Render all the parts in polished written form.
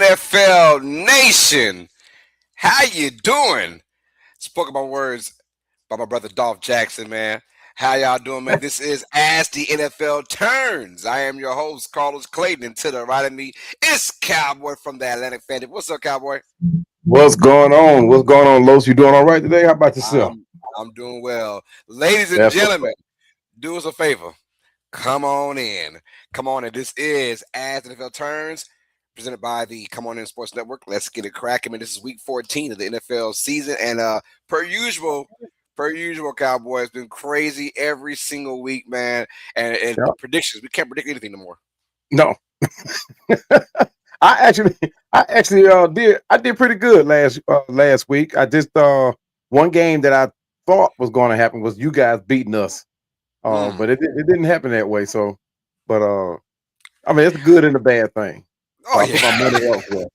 NFL Nation. How you doing? Spoken my words by my brother Dolph Jackson, man. How y'all doing, man? This is As the NFL Turns. I am your host, Carlos Clayton, and to the right of me is Cowboy from the Atlantic Fan. What's up, Cowboy? What's going on? What's going on, Los? You doing all right today? How about yourself? I'm doing well. Ladies and That's what's gentlemen, up. do us a favor. Come on in. Come on in. This is As the NFL Turns, presented by the Come On In Sports Network. Let's get it cracking. Man, this is week 14 of the NFL season. And per usual, Cowboy, it's been crazy every single week, man. And Yeah. predictions. We can't predict anything no more. No, I actually, I did pretty good last week. I just one game that I thought was going to happen was you guys beating us, Mm. but it didn't happen that way. So, but I mean, it's a good and a bad thing. Oh, I put my money yeah. elsewhere.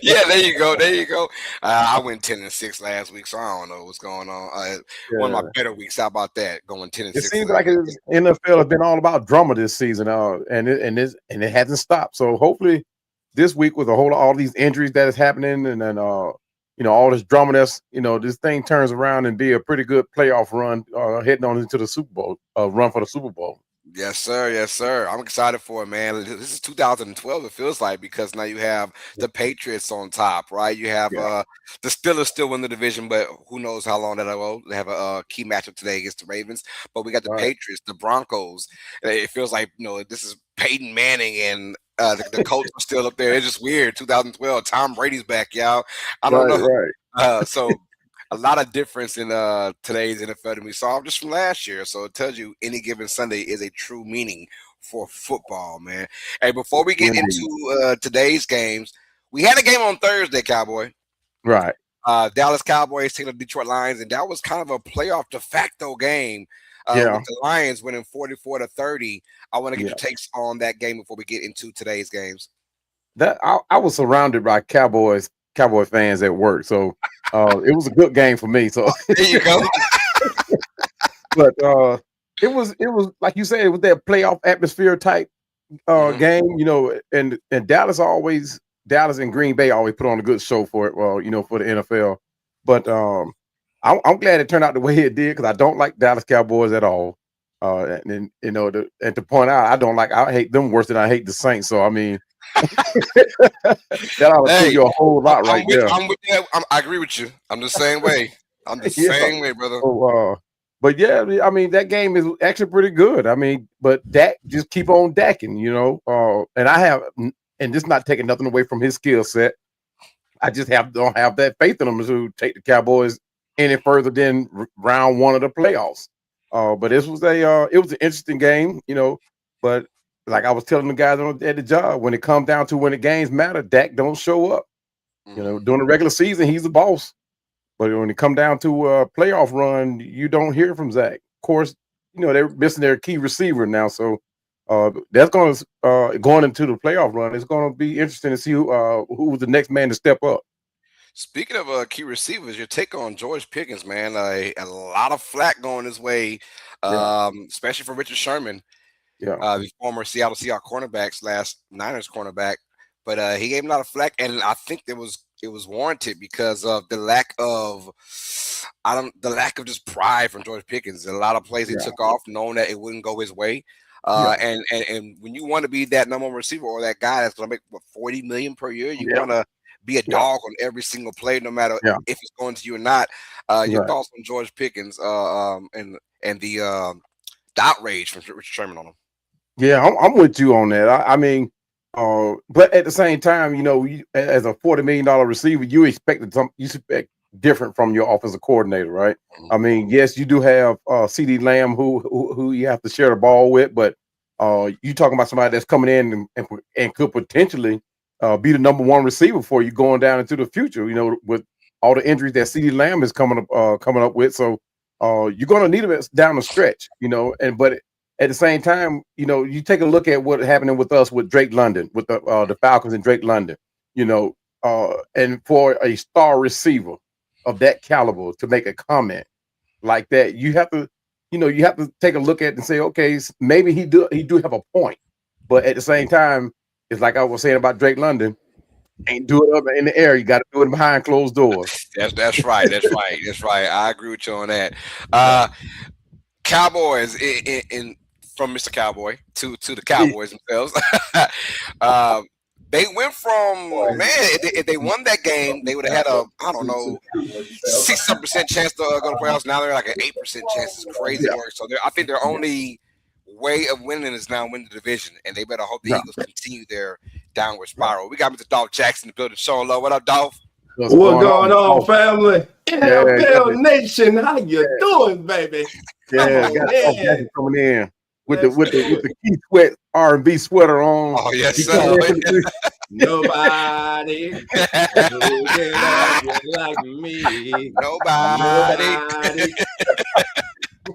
Yeah, there you go. There you go. I went 10-6 last week, so I don't know what's going on. One of my Yeah. better weeks. How about that? Going 10 and It 6 seems like his NFL has been all about drama this season, and it hasn't stopped. So hopefully, this week with all these injuries that is happening, and then all this drama this thing turns around and be a pretty good playoff run, heading on into the Super Bowl, run for the Super Bowl. Yes, sir. Yes, sir. I'm excited for it, man. This is 2012. It feels like because now you have the Patriots on top, right? You have Yeah, the Steelers still win the division, but who knows how long that'll go. They have a key matchup today against the Ravens, but we got the right, Patriots, the Broncos. It feels like this is Peyton Manning and the Colts are still up there. It's just weird. 2012. Tom Brady's back, y'all. I don't right, know. right. So a lot of difference in today's NFL than we saw just from last year. So it tells you any given Sunday is a true meaning for football, man. Hey, before we get Indeed. into today's games, we had a game on Thursday, Cowboy. Right. Dallas Cowboys taking the Detroit Lions, and that was kind of a playoff de facto game with Yeah, the Lions winning 44-30. I want to get yeah. your takes on that game before we get into today's games. I was surrounded by Cowboy fans at work, so it was a good game for me. So, There you go. but it was like you said, it was that playoff atmosphere type Hmm. game, and Dallas and Green Bay always put on a good show for it. Well, for the NFL, but I'm glad it turned out the way it did because I don't like Dallas Cowboys at all. And then, and to point out, I hate them worse than I hate the Saints. So I mean, that ought to tell Hey, you a whole lot I'm right with there. I'm with you. I agree with you. I'm the same way. I'm the Yeah. same way, brother. So, but yeah, I mean that game is actually pretty good. I mean, but Dak just keep on Dacking, and this not taking nothing away from his skill set. I just don't have that faith in them to take the Cowboys any further than round one of the playoffs. But it was an interesting game, But like I was telling the guys at the job, when it comes down to when the games matter, Dak don't show up. Hmm. During the regular season, he's the boss. But when it come down to a playoff run, you don't hear from Zach. Of course, they're missing their key receiver now, so that's going into the playoff run. It's going to be interesting to see who's the next man to step up. Speaking of key receivers, your take on George Pickens, man. A lot of flack going his way, Yeah, especially for Richard Sherman, yeah, the former Seattle Seahawks cornerback slash Niners cornerback. But he gave him a lot of flack, and I think it was warranted because of the lack of just pride from George Pickens. A lot of plays he yeah, took off knowing that it wouldn't go his way. yeah, And when you want to be that number one receiver or that guy that's going to make 40 million per year, you yeah, want to be a yeah, dog on every single play, no matter yeah. if it's going to you or not. Your Right. thoughts on George Pickens and the outrage from Richard Sherman on him? Yeah, I'm with you on that. I mean, but at the same time, as a $40 million receiver, you expect different from your offensive coordinator, right? Mhm. I mean, yes, you do have CD Lamb who you have to share the ball with, but you talking about somebody that's coming in and could potentially be the number one receiver for you going down into the future. With all the injuries that CD Lamb is coming up with, so you're going to need him down the stretch, but at the same time, you take a look at what happening with us with Drake London, with the Falcons and Drake London, and for a star receiver of that caliber to make a comment like that, you have to take a look at it and say, okay, maybe he do have a point, but at the same time, it's like I was saying about Drake London. Ain't do it up in the air. You got to do it behind closed doors. That's right. That's right. That's right. I agree with you on that. Cowboys in from Mr. Cowboy to the Cowboys themselves. um, they went from man. If they won that game, they would have had a I don't know 6-7% chance to go to the playoffs. Now they're like an 8% chance. It's crazy Yeah. work. So I think their only way of winning is now win the division, and they better hope the Yeah. Eagles continue their downward spiral. We got Mr. Dolph Jackson in the building. Showing love. What up, Dolph? What's What going on, family? Yeah, NFL Nation, how you doing, baby? Yeah, Come got on Dolph in. Jackson coming in with Let's the do it. Keith Sweat R&B sweater on. Oh yes, He sir. coming in for the- Nobody who can love you like me. Nobody.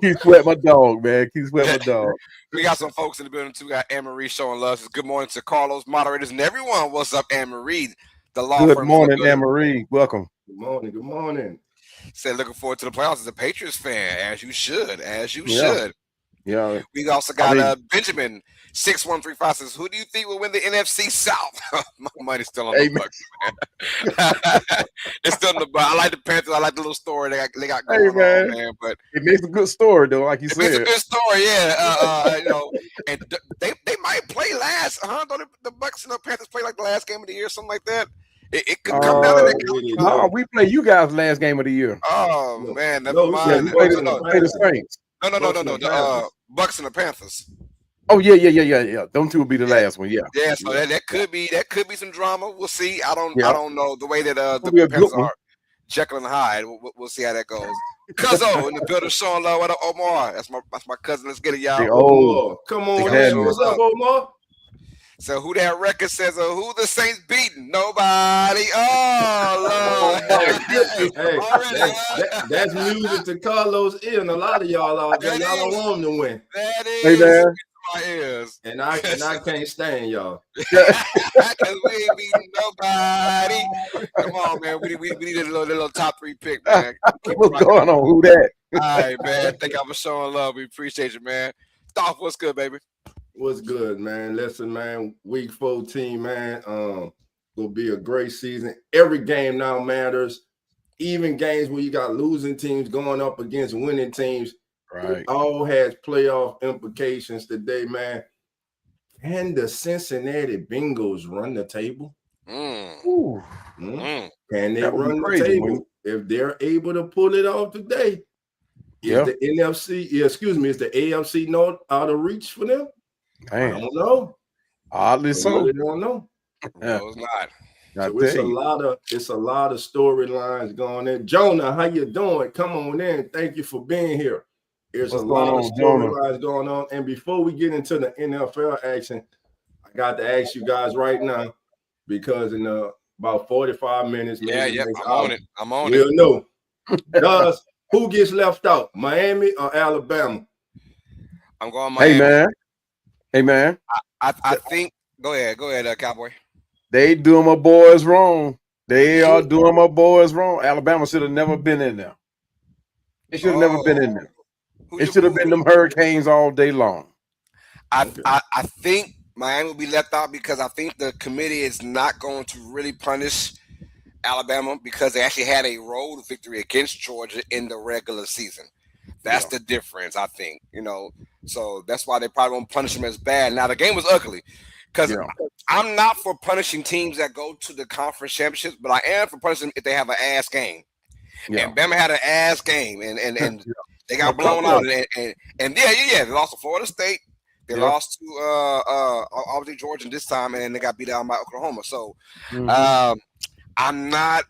Keith Sweat, my dog, man. Keith Sweat, my dog. We got some folks in the building too. We got Anne Marie showing love. Says, good morning to Carlos, moderators, and everyone. What's up, Anne Marie? The law Good firm. morning, Anne Marie. Welcome. Good morning. Good morning. Said looking forward to the playoffs as a Patriots fan, as you should, Yeah. should. Yeah. We also got Benjamin 6135 says, who do you think will win the NFC South? My money's still on the Bucks, man. It's still in the Bucks. I like the Panthers. I like the little story they got going on, man. But it makes a good story, though, like you said. It makes a good story, yeah. And they might play last, huh? Don't the Bucks and the Panthers play like the last game of the year, something like that? It could come down to that. No, we play you guys last game of the year. Oh man, never mind. We play the Saints. No. The Bucks and the Panthers. Oh yeah. Them two will be the last one. Yeah. Yeah. So that could be some drama. We'll see. I don't know the way that the be a Panthers good one. are. Jekyll and Hyde. We'll see how that goes. Cuzzo in the building, showing love. What up, Omar? That's my cousin. Let's get it, y'all. Omar. Come on, man. What's up, Omar? So who that record says? Who the Saints beating? Nobody. Oh Lord. Hey, that's music to Carlos' ear, and a lot of y'all out there. Y'all don't want him to win. That is. Hey, man. My ears. And I can't stand y'all. Because we ain't beating nobody. Come on, man. We need a little top 3 pick, man. What's going on? Who that? All right, man. Thank y'all for showing love. We appreciate you, man. Dolph, what's good, baby? What's good, man? Listen, man. Week 14, man. Will be a great season. Every game now matters. Even games where you got losing teams going up against winning teams. Right. It all has playoff implications today, man. Can the Cincinnati Bengals run the table? Can they run the table? If they're able to pull it off today, is the AFC North out of reach for them? Man. I don't know. Oddly so. Really don't know. No, it's not. So it's a lot of storylines going in. Jonah, how you doing? Come on in. Thank you for being here. There's a lot of storylines going on. And before we get into the NFL action, I got to ask you guys right now, because in about 45 minutes, maybe I'm on we'll know. Who gets left out, Miami or Alabama? I'm going Miami. Hey, man. I think – go ahead, Cowboy. They doing my boys wrong. They are doing my boys wrong. Alabama should have never been in there. They should have never been in there. It should have been them Hurricanes all day long. I think Miami will be left out because I think the committee is not going to really punish Alabama because they actually had a road victory against Georgia in the regular season. That's the difference, I think. So that's why they probably won't punish them as bad. Now, the game was ugly because I'm not for punishing teams that go to the conference championships, but I am for punishing them if they have an ass game. And Bama had an ass game, and they got blown out. And they lost to Florida State. They lost to obviously Georgia this time, and then they got beat out by Oklahoma. So I'm not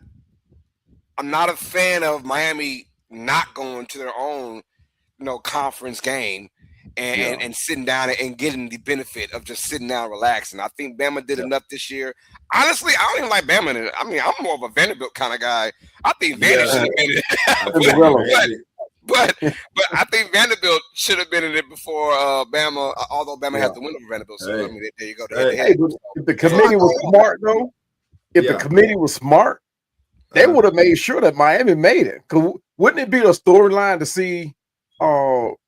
a fan of Miami not going to their own conference game and sitting down and getting the benefit of just sitting down relaxing. I think Bama did enough this year. Honestly, I don't even like Bama. I mean, I'm more of a Vanderbilt kind of guy. I think Vanderbilt should have been it. But I think Vanderbilt should have been in it before Bama, although Bama had to win over Vanderbilt. So, I mean, there you go. If the committee was smart, though, the committee was smart, they would have made sure that Miami made it. Wouldn't it be a storyline to see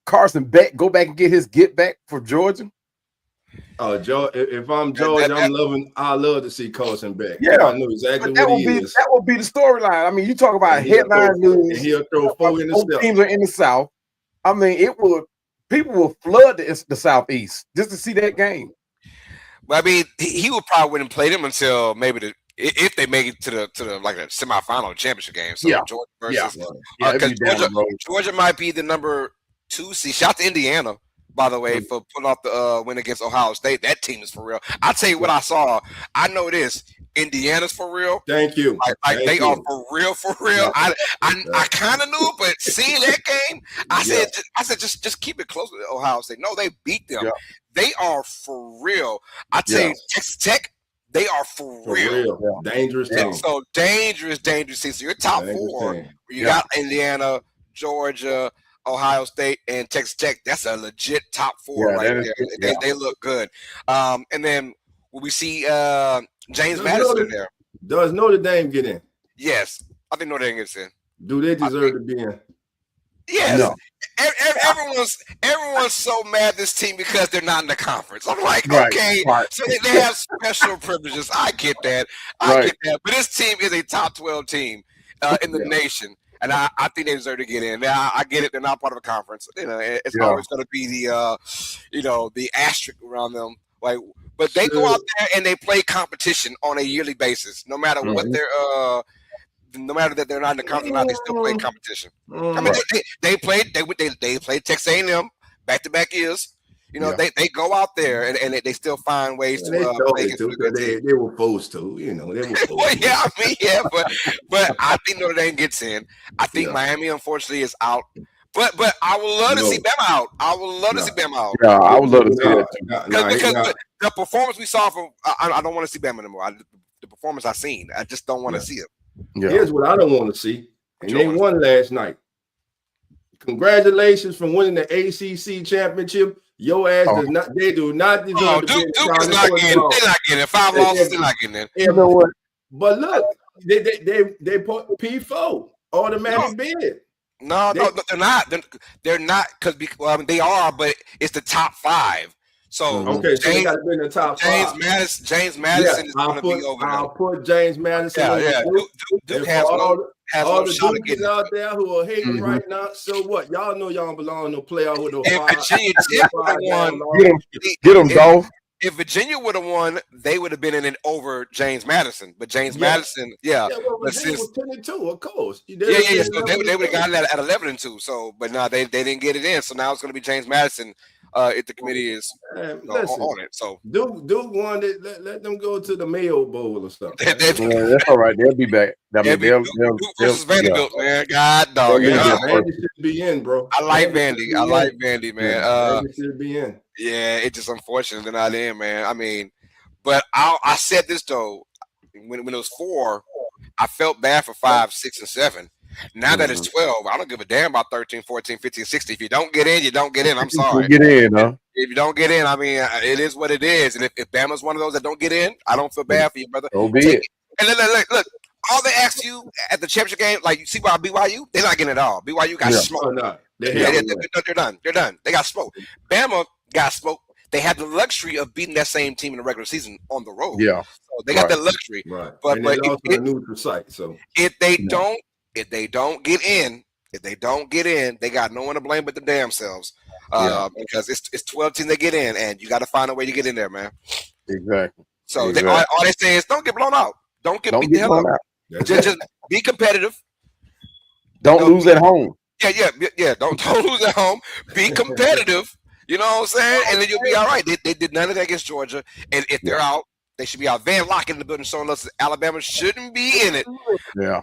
Carson Beck go back and get his get back for Georgia? Oh, George, if I'm George, I love to see Carson back. Yeah, I know exactly what he is. That would be the storyline. I mean, you talk about headline news. And he'll throw 4 interceptions. Teams are in the South. I mean, people will flood the Southeast just to see that game. But I mean, he would probably wouldn't play them until maybe if they make it to the like a semifinal championship game. So Georgia versus Georgia might be the number 2 seed. Shout out to Indiana, by the way, for pulling off the win against Ohio State. That team is for real. I'll tell you what I saw. I know this. Indiana's for real. Thank you. They are for real, for real. I kind of knew, but seeing that game, I said just keep it close with Ohio State. No, they beat them. Yeah. They are for real. I tell you, Texas Tech, they are for real. Yeah. Dangerous team. So dangerous team. So your top 4, you got Indiana, Georgia, Ohio State, and Texas Tech. That's a legit top 4 right there. They look good. And then we see James Madison in there. Does Notre Dame get in? Yes. I think Notre Dame gets in. Do they deserve to be in? Yes. No. Everyone's so mad at this team because they're not in the conference. I'm like, okay, so they have special privileges. I get that. Get that. But this team is a top 12 team in the nation. And I think they deserve to get in. Now, I get it. They're not part of a conference. You know, it's always going to be the, the asterisk around them. Like, but they go out there and they play competition on a yearly basis, no matter what they're, no matter that they're not in the conference or not, they still play competition. I mean, they played Texas A&M back-to-back years. You know, they go out there and they still find ways to play against a good team. They were supposed to, they were supposed to. But I think Notre Dame gets in. I think Miami, unfortunately, is out. But I would love to see Bama out. I would love to see Bama out. Yeah, I would love to see that. Because the performance we saw from, I don't want to see Bama anymore. The performance I've seen, I just don't want to see it. Yeah. Here's what I don't want to see. And they won last night. Congratulations for winning the ACC championship. Your ass does not. They do not deserve to be. Duke is not getting. They're not getting it. 5 losses. They're not getting it. You know what? But look, they put P4 automatic bid. No, they're not. They're not because they are, but it's the top 5. So okay, so they got to be in the top 5. James Madison is going to be over there. I'll put James Madison. Yeah. Duke has all the Dukies out there who are hating right now. So what? Y'all know y'all don't belong in no playoff with no 5. Get them, Dolph. If Virginia would have won, they would have been in it over James Madison. But James Madison, Virginia was 10-2, of course. So they would have gotten that at 11-2. So, but no, they didn't get it in. So now it's going to be James Madison. If the committee is on it, so Duke wanted let them go to the Mayo Bowl or something. That's all right. They'll be back. Duke versus Vanderbilt, man. God dog. Vandy should be in, bro. I like Vandy, man. Vandy should be in. Yeah, it's just unfortunate they're not in, man. I mean, but I said this though when it was 4, I felt bad for 5, 6, and 7. Now that it's 12, I don't give a damn about 13, 14, 15, 16. If you don't get in, you don't get in. I'm sorry. Get in, huh? If you don't get in, I mean, it is what it is. And if Bama's one of those that don't get in, I don't feel bad for you, brother. So be it. And look, all they asked you at the championship game, like you see by BYU, they're not getting it all. BYU got smoked. They're done. They're done. They got smoked. Bama got smoked. They had the luxury of beating that same team in the regular season on the road. Yeah. So they got that luxury. Right. But they lost a neutral site. So if they don't get in, they got no one to blame but the damn selves. Because it's 12 teams that get in, and you got to find a way to get in there, man. Exactly. So all they say is don't get blown out. Don't get beat the hell up. Just be competitive. Don't lose at home. Yeah. Don't lose at home. Be competitive. You know what I'm saying? And then you'll be all right. They did none of that against Georgia, and if they're out, they should be out. Van Lock in the building showing us Alabama shouldn't be in it. Yeah.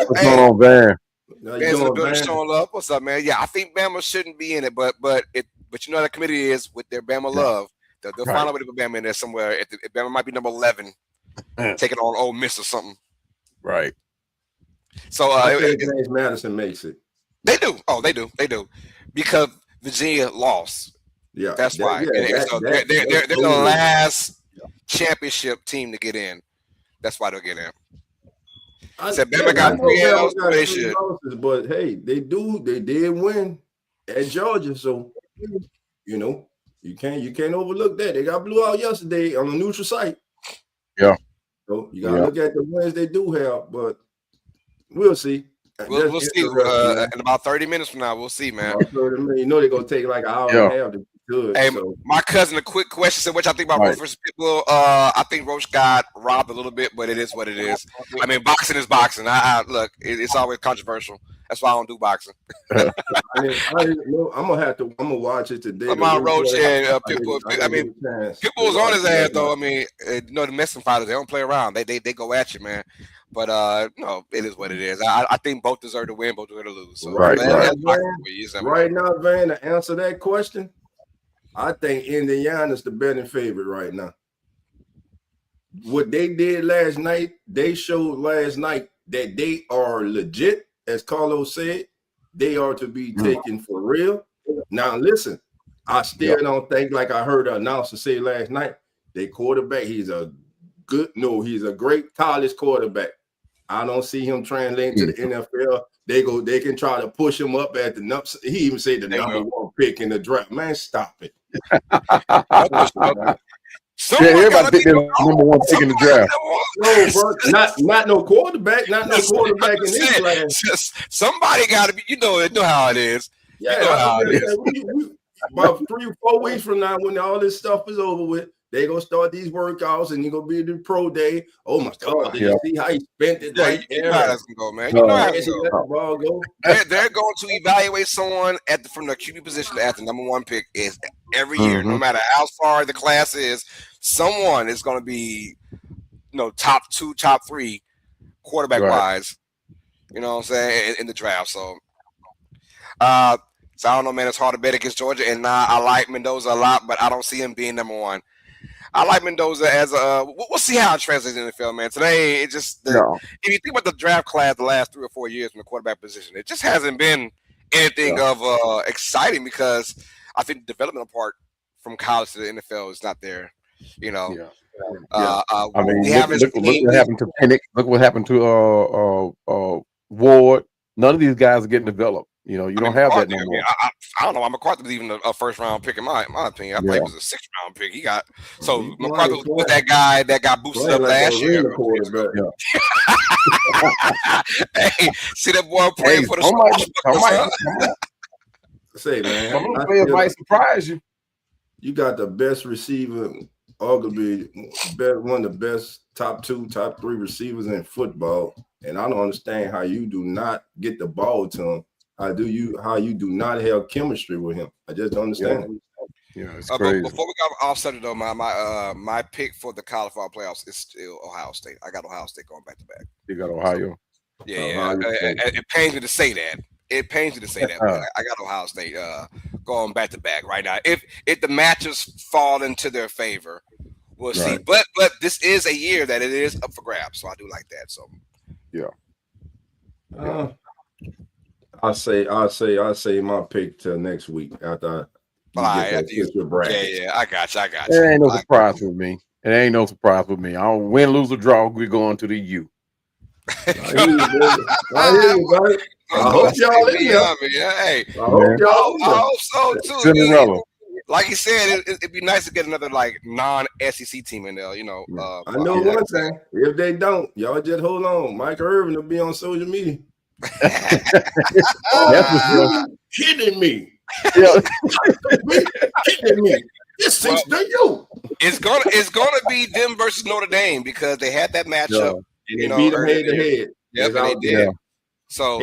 What's going on, Van? Van's in the building showing love. What's up, man? Yeah, I think Bama shouldn't be in it, but you know how the committee is with their Bama love. They'll find a way to put Bama in there somewhere. If Bama might be number 11, taking on Ole Miss or something. Right. So James Madison makes it. They do. Oh, they do. Because Virginia lost. Yeah, that's why. They're the last championship team to get in. That's why they'll get in. Bama got 3 L's, they should. But hey, they did win at Georgia, so You can't overlook that. They got blew out yesterday on a neutral site. Yeah. So you gotta look at the wins they do have, but we'll see. We'll see. In about 30 minutes from now, we'll see, man. About 30 minutes. You know they're gonna take like an hour and a half to be good. Hey, so. My cousin, a quick question. Said, what y'all think about Roach versus Pitbull? I think Roach got robbed a little bit, but it is what it is. I mean, boxing is boxing. Look, it's always controversial. That's why I don't do boxing. I'm gonna watch it today. About Roach and Pitbull. I mean, Pitbull's on his ass though. I mean, you know the Mexican fighters, they don't play around. They go at you, man. But no, it is what it is. I think both deserve to win, both deserve to lose. So right now, Van, to answer that question, I think Indiana's the betting favorite right now. What they did last night, they showed last night that they are legit, as Carlos said. They are to be taken for real. Now, listen, I still don't think, like I heard an announcer say last night, their quarterback, he's a great college quarterback. I don't see him translating to the NFL. They can try to push him up at the number. He even said the number one pick in the draft. Man, stop it. Everybody picked the number one pick in the draft. No, bro, not no quarterback, not no quarterback in this class. Somebody got to be. You know how it is. Yeah, you know how it is. About 3 or 4 weeks from now, when all this stuff is over with, they're gonna start these workouts and you're gonna be the pro day. Oh my God, did you see how he spent it right there? You know how that's gonna go, man. You know how it's go. They're going to evaluate someone from the QB position at the number one pick is every year, no matter how far the class is, someone is gonna be top 2, top 3 quarterback wise. You know what I'm saying, in the draft. So I don't know, man. It's hard to bet against Georgia, and I like Mendoza a lot, but I don't see him being number one. I like Mendoza as a. We'll see how it translates in the NFL, man. Today, it just if you think about the draft class the last 3 or 4 years from the quarterback position, it just hasn't been anything of exciting because I think the development part from college to the NFL is not there. You know. I mean, look what happened to Penix. Look what happened to Ward. None of these guys are getting developed. You don't have that no more. I don't know why McCarthy was even a first round pick in my opinion. I thought he was a 6th round pick. He got McCarthy was that guy that got boosted up last year. Hey, see that boy playing for the Say, man, some players might surprise you. You got the best receiver, arguably one of the best top 2, top 3 receivers in football, and I don't understand how you do not get the ball to him. How you do not have chemistry with him? I just don't understand it. Yeah, it's crazy. Before we got off subject though, my pick for the college football playoffs is still Ohio State. I got Ohio State going back to back. You got Ohio. Yeah. It pains me to say that. But I got Ohio State going back to back right now. If the matches fall into their favor, we'll see. But this is a year that it is up for grabs, so I do like that. So I'll say my pick till next week after I get your bracket. I got you. It ain't no surprise with me. It ain't no surprise with me. I don't win, lose, or draw. We're going to the U. I hope y'all in here. I hope so too. Cinderella. Like you said, it'd be nice to get another non-SEC team in there. I know one thing. If they don't, y'all just hold on. Mike Irvin will be on social media. Kidding me. Kidding me. This is the U. It's gonna be them versus Notre Dame because they had that matchup. They beat them head to head. Yep, they did. So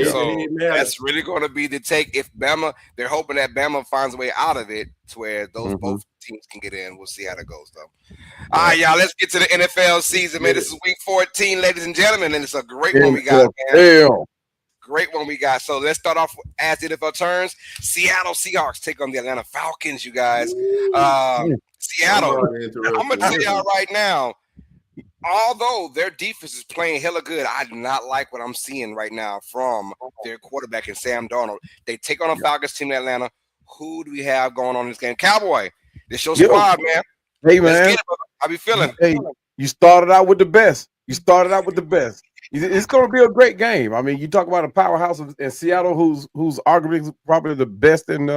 that's really going to be the take. If Bama, they're hoping that Bama finds a way out of it to where those both teams can get in. We'll see how that goes, though. All right, y'all, let's get to the NFL season, man. This is week 14, ladies and gentlemen, and it's a great one we got, man. Great one we got. So let's start off as the NFL turns. Seattle Seahawks take on the Atlanta Falcons, you guys. Seattle, I'm going to tell y'all right now, although their defense is playing hella good, I do not like what I'm seeing right now from their quarterback and Sam Darnold. They take on a Falcons team in Atlanta. Who do we have going on in this game? Cowboy, this your squad, man. Hey, man. How be feeling? Hey, you started out with the best. It's going to be a great game. I mean, you talk about a powerhouse in Seattle, who's arguably probably the best in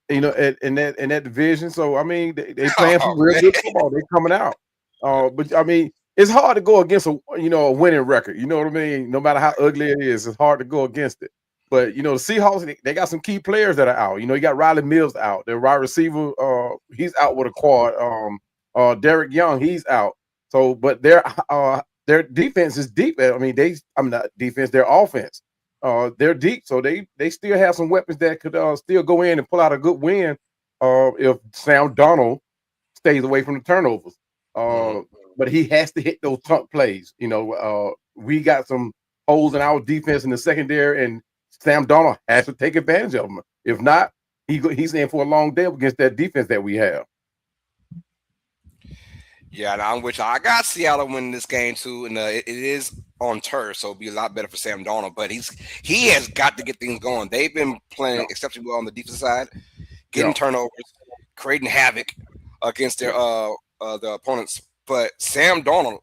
you know, in that division. So I mean, they playing some real man. good football. They coming out. But I mean, it's hard to go against a winning record. You know what I mean? No matter how ugly it is, it's hard to go against it. But you know, the Seahawks, they got some key players that are out. You know, you got Riley Mills out. Their wide receiver, he's out with a quad. Derek Young, he's out. So, but their defense is deep. I mean, I'm not defense, their offense. They're deep, so they still have some weapons that could still go in and pull out a good win. If Sam Donald stays away from the turnovers. But he has to hit those chunk plays. You know, we got some holes in our defense in the secondary, and Sam Donald has to take advantage of them. If not, he's in for a long day against that defense that we have. Yeah, and I'm with you. I got Seattle winning this game too, and it is on turf, so it'll be a lot better for Sam Darnold. But he has got to get things going. They've been playing exceptionally well on the defensive side, getting turnovers, creating havoc against their the opponents. But Sam Darnold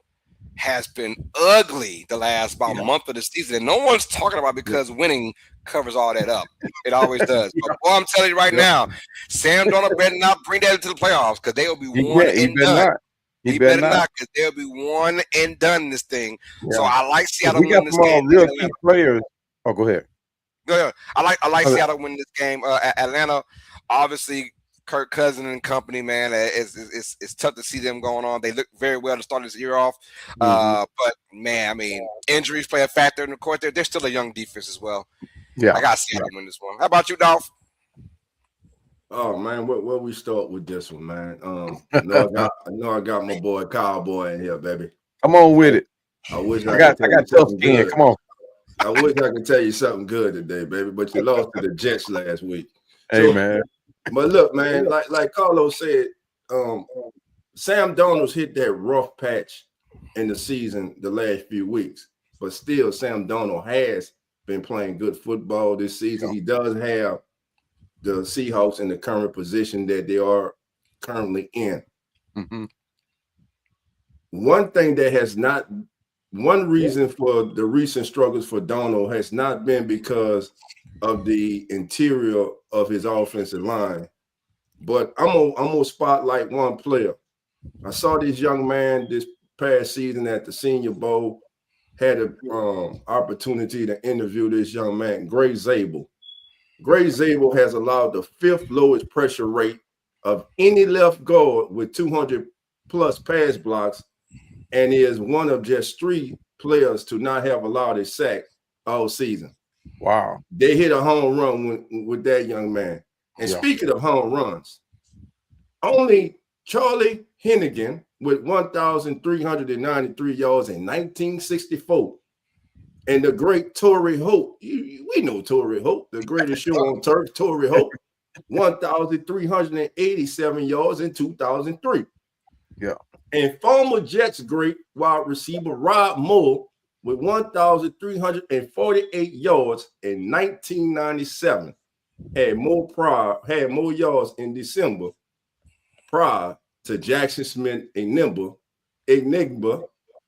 has been ugly the last month of the season, and no one's talking about it because winning covers all that up. It always does. But boy, I'm telling you right now, Sam Darnold better not bring that into the playoffs because they will be one and done. He better not, because they'll be one and done in this thing. Yeah. So I like Seattle winning this game. Real key players. Oh, go ahead. Go ahead. I like Seattle winning this game. Atlanta, obviously, Kirk Cousins and company, man. It's tough to see them going on. They look very well to start this year off. But man, I mean, injuries play a factor in the court. They're still a young defense as well. Yeah, I got Seattle win this one. How about you, Dolph? Oh man, where we start with this one, man? I know I got my boy Cowboy in here, baby. Come on with it. I wish I got tough skin. Come on. I wish I could tell you something good today, baby, but you lost to the Jets last week. Hey man. But look, man, like Carlos said, Sam Darnold's hit that rough patch in the season the last few weeks, but still Sam Darnold has been playing good football this season. He does have the Seahawks in the current position that they are currently in. One reason for the recent struggles for Darnold has not been because of the interior of his offensive line, but I'm gonna spotlight one player. I saw this young man this past season at the Senior Bowl, had an opportunity to interview this young man, Gray Zabel. Gray Zabel has allowed the 5th lowest pressure rate of any left guard with 200 plus pass blocks, and is one of just 3 players to not have allowed a sack all season. Wow. They hit a home run with that young man. And speaking of home runs, only Charlie Hennigan with 1,393 yards in 1964. And the great Torrey Hope, we know Torrey Hope, the greatest show on turf, Torrey Hope, 1,387 yards in 2003. Yeah. And former Jets great wide receiver Rob Moore with 1,348 yards in 1997 had more yards in December prior to Jackson Smith Enigma,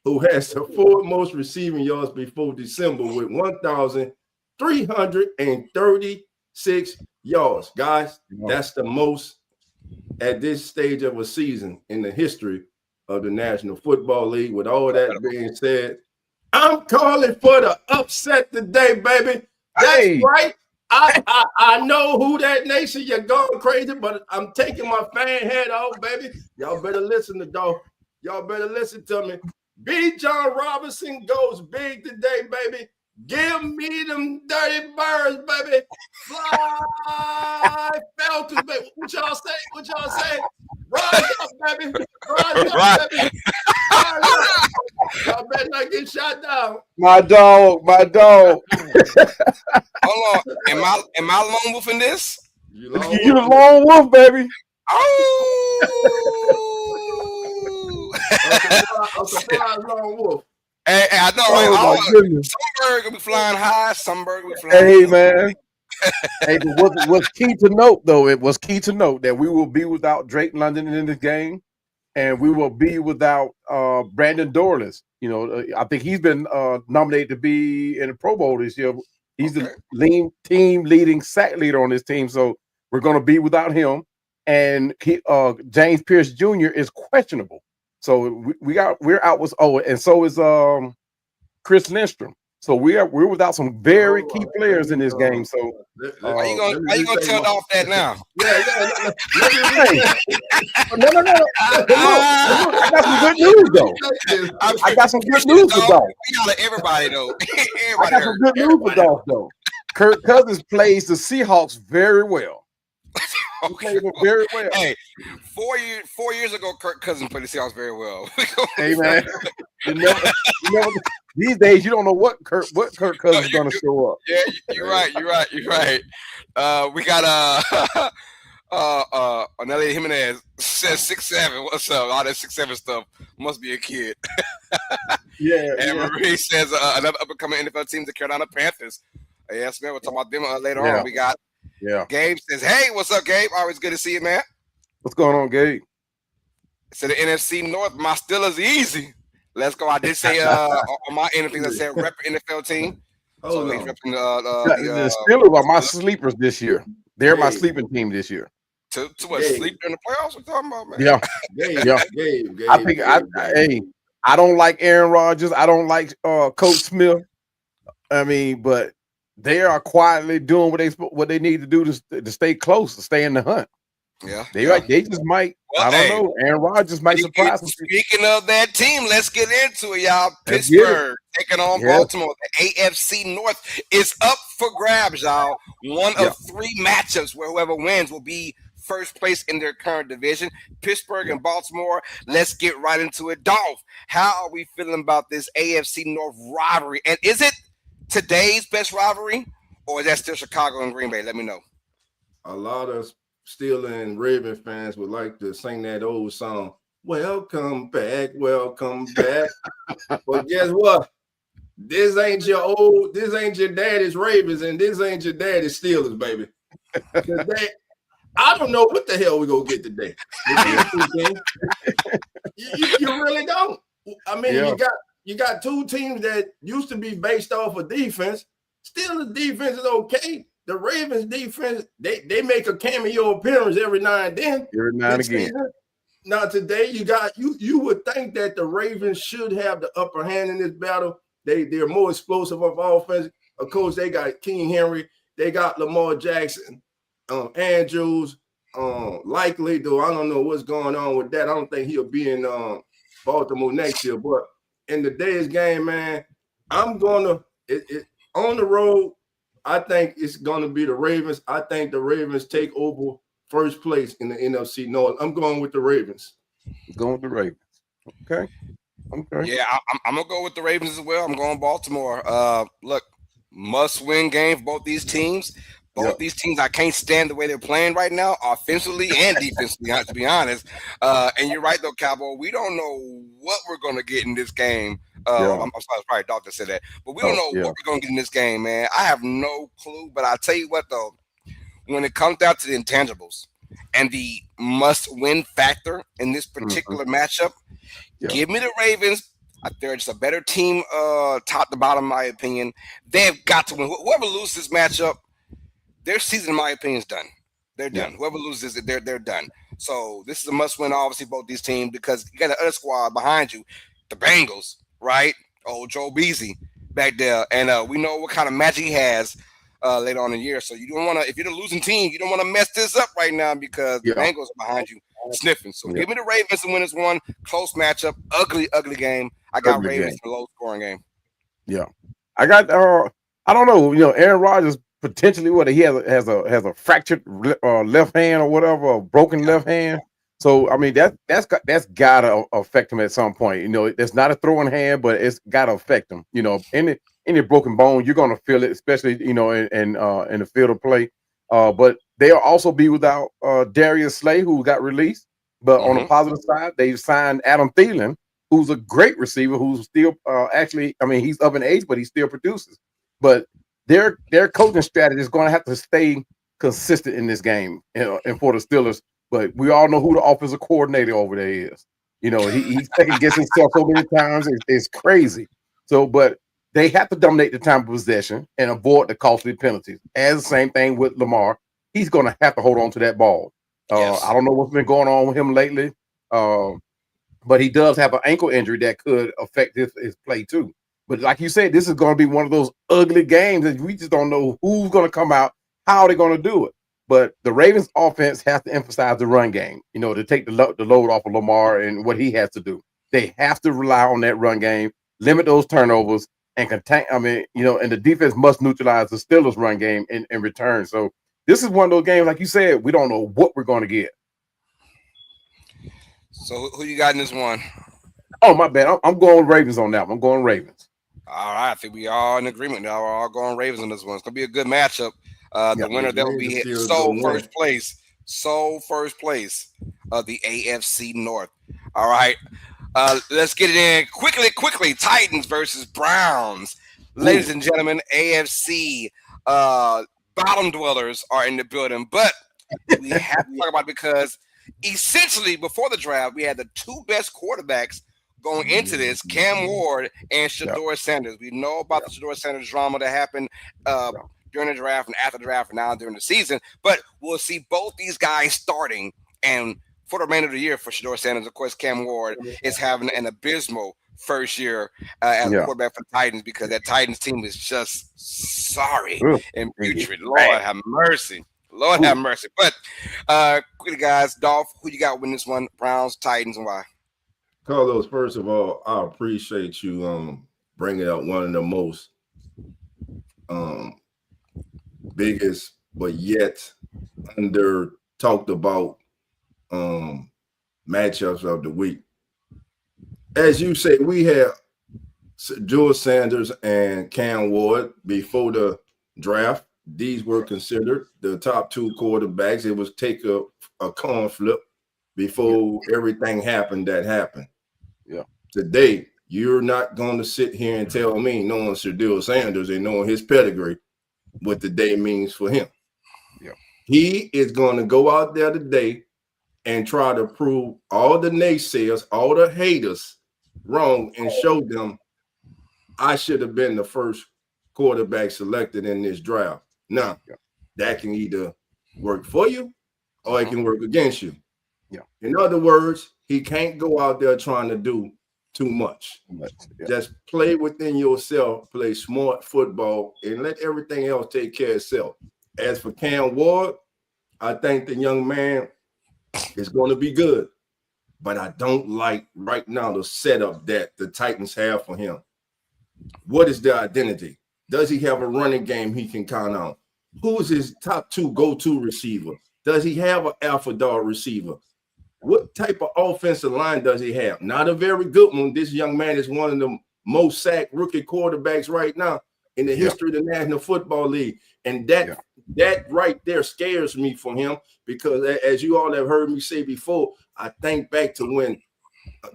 who has the 4th most receiving yards before December with 1,336 yards. Guys, that's the most at this stage of a season in the history of the National Football League. With all that being said, I'm calling for the upset today, baby. That's right. I know who that nation. You're going crazy, but I'm taking my fan hat off, baby. Y'all better listen to Dolph. Y'all better listen to me. B. John Robinson goes big today, baby. Give me them dirty birds, baby. Fly Falcons, baby. What y'all say? Rise up, baby. Rise up, baby. Rise up. Y'all better not get shot down. My dog. Hold on. Am I lone wolf in this? You the lone wolf, baby. Oh. I'm surprised lone wolf. Hey, I know, right? Some bird gonna be flying high, some bird gonna be flying. Hey, man. Hey, what's key to note though? It was key to note that we will be without Drake London in this game, and we will be without Brandon Dorless. You know, I think he's been nominated to be in the Pro Bowl this year. He's the team leading sack leader on this team. So we're going to be without him, and James Pierce Jr. is questionable. So we're out with and so is Chris Lindstrom. So we're without some very key players in this game. So why you gonna tell off that now? Yeah. No. Look, I got some good news though. I got some good news for Dolph. We holler everybody though. I got some good news for Dolph though. Kirk Cousins plays the Seahawks very well. He played them very well. Hey, 4 years ago, Kirk Cousins played the Seahawks very well. Hey man, you never, these days you don't know what Kirk Cousins is going to show up. Yeah, you're right. We got another Jimenez says 6'7". What's up? All that 6'7" stuff must be a kid. And Marie says another up and coming NFL team, the Carolina Panthers. Yes, man. We'll talk about them later on. We got Gabe says, "Hey, what's up, Gabe? Always good to see you, man. What's going on, Gabe?" So the NFC North, my Steelers easy. Let's go. I did say on my end of things, I said rep NFL team. So he's repping the Steelers are my sleepers this year. They're my sleeping team this year. To what, sleep during the playoffs? We're talking about, man. Yeah. I think I don't like Aaron Rodgers. I don't like Coach Smith. I mean, but they are quietly doing what they need to do to stay close, to stay in the hunt. Yeah, they just might. Well, I don't know. Aaron Rodgers might surprise them. Speaking of that team, let's get into it, y'all. Pittsburgh taking on Baltimore. The AFC North is up for grabs, y'all. One of three matchups where whoever wins will be first place in their current division. Pittsburgh and Baltimore. Let's get right into it. Dolph, how are we feeling about this AFC North rivalry? And is it today's best rivalry, or is that still Chicago and Green Bay? Let me know. A lot of Steelers and Raven fans would like to sing that old song, welcome back. But guess what? This ain't your daddy's Ravens, and this ain't your daddy's Steelers, baby. I don't know what the hell we're going to get today. You really don't. I mean, you got two teams that used to be based off of defense. Still, the defense is okay. The Ravens defense, they make a cameo appearance every now and then. Every now and again. Now today you would think that the Ravens should have the upper hand in this battle. They're more explosive of offense. Of course, they got King Henry, they got Lamar Jackson, Andrews, likely, though I don't know what's going on with that. I don't think he'll be in Baltimore next year. But in the day's game, man, I'm gonna on the road. I think it's going to be the Ravens. I think the Ravens take over first place in the NFC North. I'm going with the Ravens. Going with the Ravens. Okay. Yeah, I'm going to go with the Ravens as well. I'm going Baltimore. Look, must-win game for both these teams. Both these teams, I can't stand the way they're playing right now, offensively and defensively, to be honest. And you're right, though, Cowboy. We don't know what we're going to get in this game. I'm sorry, probably Doctor said that. But we don't know what we're going to get in this game, man. I have no clue. But I'll tell you what, though. When it comes down to the intangibles and the must-win factor in this particular matchup, give me the Ravens. They're just a better team, top to bottom, in my opinion. They've got to win. Whoever loses this matchup, their season, in my opinion, is done. They're done. Whoever loses it, they're done. So this is a must-win, obviously, both these teams, because you got the other squad behind you, the Bengals, right? Oh, Joe Beasley back there, and we know what kind of magic he has later on in the year. So you don't want to, if you're the losing team, you don't want to mess this up right now because the Bengals are behind you sniffing. So give me the Ravens to win this one. Close matchup, ugly game. I got Ravens in a low-scoring game. Yeah, I got. I don't know. Aaron Rodgers. Potentially, he has a fractured left hand or whatever, a broken left hand. So I mean that's gotta affect him at some point. It's not a throwing hand, but it's gotta affect him. Any broken bone, you're gonna feel it, especially in the field of play. But they'll also be without Darius Slay, who got released. But on the positive side, they've signed Adam Thielen, who's a great receiver, who's still he's of an age, but he still produces. But their coaching strategy is going to have to stay consistent in this game, and for the Steelers. But we all know who the offensive coordinator over there is. He's second guessing himself so many times. It's crazy. So, but they have to dominate the time of possession and avoid the costly penalties. As the same thing with Lamar. he's going to have to hold on to that ball. Yes. I don't know what's been going on with him lately, but he does have an ankle injury that could affect his play too. But like you said, this is going to be one of those ugly games that we just don't know who's going to come out, how they're going to do it. But the Ravens offense has to emphasize the run game, to take the load off of Lamar and what he has to do. They have to rely on that run game, limit those turnovers, and contain. And the defense must neutralize the Steelers' run game in return. So this is one of those games, like you said, we don't know what we're going to get. So who you got in this one? Oh, my bad. I'm going Ravens on that one. I'm going Ravens. All right, I think we are in agreement now. We're all going Ravens on this one. It's gonna be a good matchup. The winner that will be sole first place of the AFC North. All right, let's get it in quickly. Titans versus Browns, ladies and gentlemen. AFC bottom dwellers are in the building, but we have to talk about it because essentially before the draft we had the two best quarterbacks going into this, Cam Ward and Shedeur Sanders. We know about the Shedeur Sanders drama that happened during the draft and after the draft and now during the season, but we'll see both these guys starting. And for the remainder of the year for Shedeur Sanders, of course, Cam Ward is having an abysmal first year as a quarterback for the Titans because that Titans team is just sorry and putrid. Lord have mercy. Lord have mercy. But quickly, guys, Dolph, who you got win this one? Browns, Titans, and why? Carlos, first of all, I appreciate you bringing up one of the most biggest but yet under talked about matchups of the week. As you say, we had Shedeur Sanders and Cam Ward before the draft. These were considered the top two quarterbacks. It was take a coin flip before everything happened that happened. Yeah. Today, you're not going to sit here and tell me, knowing Shedeur Sanders and knowing his pedigree, what the day means for him. Yeah. He is going to go out there today and try to prove all the naysayers, all the haters wrong and show them I should have been the first quarterback selected in this draft. Now, that can either work for you or it can work against you. Yeah. In other words, he can't go out there trying to do too much. Just play within yourself, play smart football, and let everything else take care of itself. As for Cam Ward, I think the young man is going to be good, but I don't like right now the setup that the Titans have for him. What is their identity? Does he have a running game he can count on? Who is his top two go-to receiver? Does he have an alpha dog receiver? What type of offensive line does he have? Not a very good one. This young man is one of the most sacked rookie quarterbacks right now in the history of the National Football League. And that right there scares me from him because, as you all have heard me say before, I think back to when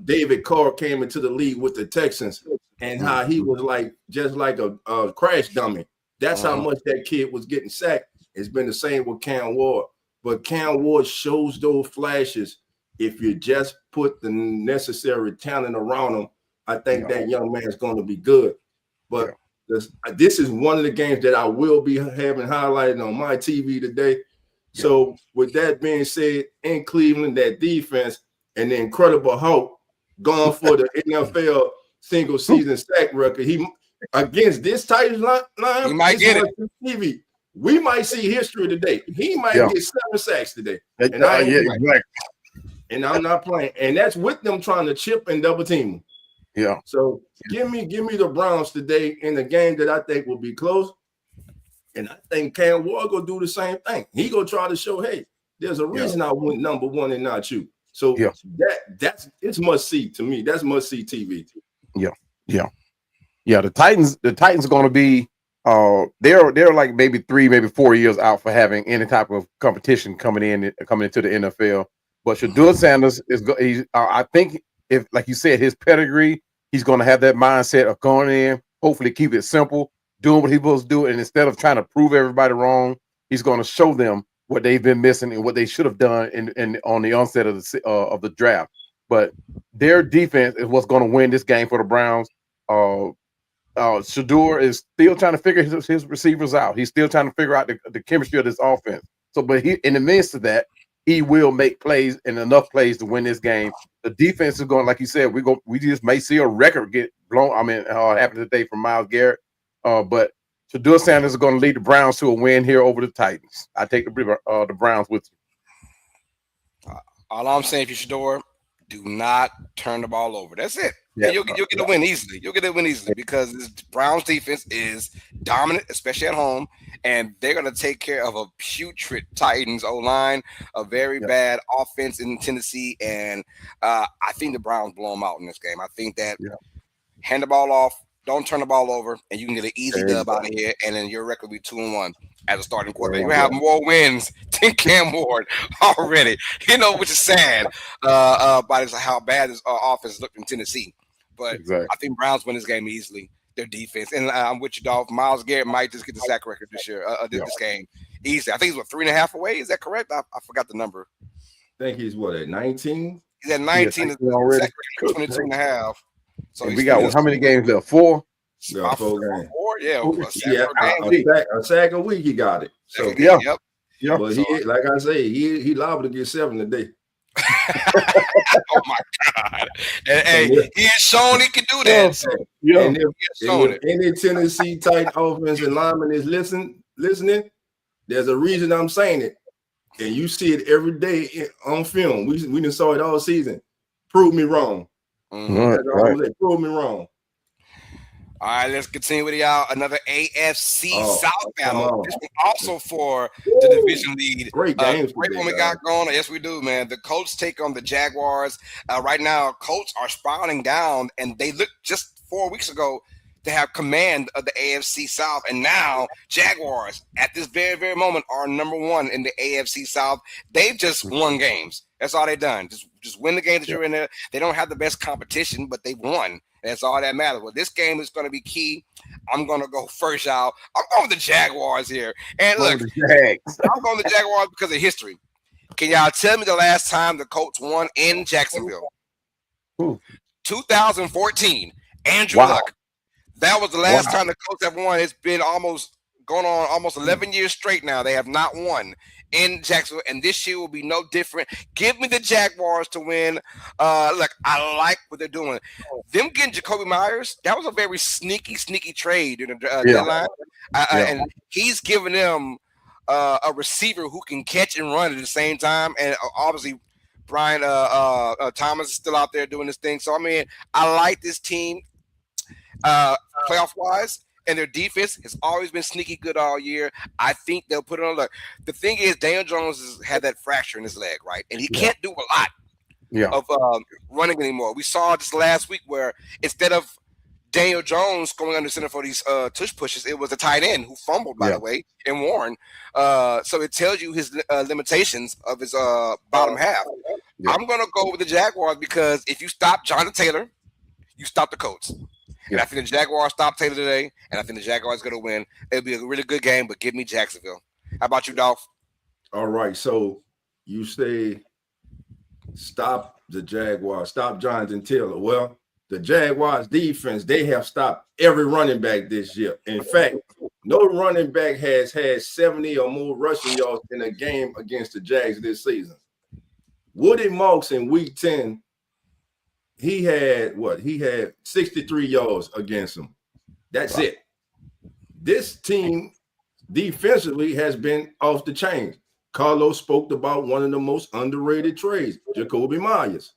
David Carr came into the league with the Texans and how he was just like a crash dummy. That's how much that kid was getting sacked. It's been the same with Cam Ward. But Cam Ward shows those flashes. If you just put the necessary talent around him, I think that young man is going to be good. But this is one of the games that I will be having highlighted on my TV today. So with that being said, in Cleveland, that defense and the Incredible Hulk going for the NFL single season sack record. He against this Titans line, he might get it. TV. We might see history today. He might get 7 sacks today. And and I'm not playing. And that's with them trying to chip and double team him. Yeah. So give me the Browns today in a game that I think will be close. And I think Cam Ward gonna do the same thing. He gonna try to show, hey, there's a reason I went number one and not you. So that's it's must see to me. That's must see TV. Yeah. The Titans are going to be they're like maybe 3, maybe 4 years out for having any type of competition coming into the NFL. But Shedeur Sanders I think if, like you said, his pedigree, he's going to have that mindset of going in, hopefully keep it simple, doing what he's supposed to do, and instead of trying to prove everybody wrong, he's going to show them what they've been missing and what they should have done in on the onset of the draft. But their defense is what's going to win this game for the Browns. Shedeur is still trying to figure his receivers out. He's still trying to figure out the chemistry of this offense. So, but he in the midst of that, he will make plays and enough plays to win this game. The defense is going, like you said, we just may see a record get blown. I mean, happen today from Myles Garrett. But Shedeur Sanders is going to lead the Browns to a win here over the Titans. I take the Browns with you. All I'm saying, if you're Shedeur, do not turn the ball over. That's it. Yeah, and you'll get a win easily. You'll get a win easily because this Browns defense is dominant, especially at home, and they're going to take care of a putrid Titans O-line, a very bad offense in Tennessee, and I think the Browns blow them out in this game. I think that hand the ball off, don't turn the ball over, and you can get an easy dub out of here, and then your record will be 2-1 as a starting quarterback. You have more wins than Cam Ward already, which is sad by how bad this offense looked in Tennessee. But I think Browns win this game easily. Their defense, and I'm with you, Dolph. Myles Garrett might just get the sack record this year, this game, easy. I think he's 3.5 away. Is that correct? I forgot the number. I think he's at 19. He's at 19 already. 22.5. So we got how many games left? 4. Yeah, 4 games. 4, yeah. A sack a week. He got it. So Yep. But he, like I say, he liable to get 7 today. Oh my God! And he has shown he can do that. So, and if any Tennessee Titan offensive lineman is listening, there's a reason I'm saying it, and you see it every day on film. We done saw it all season. Prove me wrong. Right. Prove me wrong. All right, let's continue with y'all. Another AFC South battle. This one also for the division lead. Great games. Great one we got going on. Yes, we do, man. The Colts take on the Jaguars. Right now, Colts are spiraling down, and they looked just 4 weeks ago to have command of the AFC South. And now, Jaguars, at this very, very moment, are number 1 in the AFC South. They've just won games. That's all they've done. Just win the games that you're in there. They don't have the best competition, but they've won. That's all that matters. Well, this game is going to be key. I'm going to go first, y'all. I'm going with the Jaguars here. And look, I'm going with the Jaguars because of history. Can y'all tell me the last time the Colts won in Jacksonville? 2014. Andrew Luck. That was the last time the Colts have won. It's been going on almost 11 years straight now. They have not won in Jacksonville, and this year will be no different. Give me the Jaguars to win. Look, I like what they're doing. Them getting Jacoby Myers, that was a very sneaky trade in the deadline. And he's giving them a receiver who can catch and run at the same time. And obviously, Brian Thomas is still out there doing this thing. So, I mean, I like this team playoff-wise. And their defense has always been sneaky good all year. I think they'll put it on. Look, the thing is, Daniel Jones has had that fracture in his leg, right? And he can't do a lot of running anymore. We saw this last week where instead of Daniel Jones going under center for these tush pushes, it was a tight end who fumbled, by the way, and Warren. So it tells you his limitations of his bottom half. I'm going to go with the Jaguars because if you stop Jonathan Taylor, you stop the Colts. And I think the Jaguars stop Taylor today, and I think the Jaguars going to win. It'll be a really good game, but give me Jacksonville. How about you, Dolph? All right, so you say stop the Jaguars, stop Jonathan Taylor. Well, the Jaguars defense, they have stopped every running back this year. In fact, no running back has had 70 or more rushing yards in a game against the Jags this season. Woody Marks in week 10, he had 63 yards against him. That's it. This team defensively has been off the chain. Carlos spoke about one of the most underrated trades, Jacoby Myers.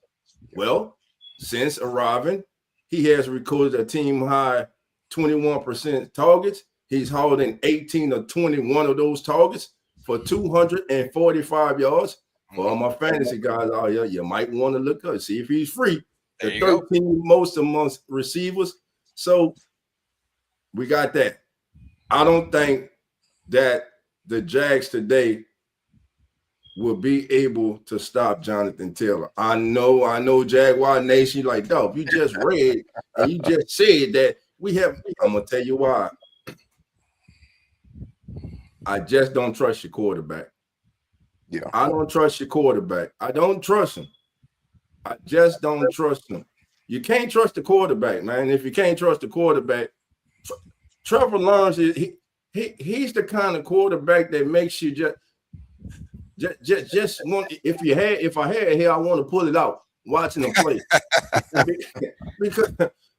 Well, since arriving, he has recorded a team high 21% targets. He's hauled in 18 or 21 of those targets for 245 yards. For all my fantasy guys out here, you might want to look up, see if he's free. The 13 most amongst receivers. So we got that. I don't think that the Jags today will be able to stop Jonathan Taylor. I know Jaguar Nation, like, dog, you just read and you just said that we have. I'm going to tell you why. I just don't trust your quarterback. Yeah. I don't trust your quarterback. I don't trust him. I just don't trust him. You can't trust the quarterback, man. If you can't trust the quarterback, Trevor Lawrence, he's the kind of quarterback that makes you just Just want if I had here, I want to pull it out watching him play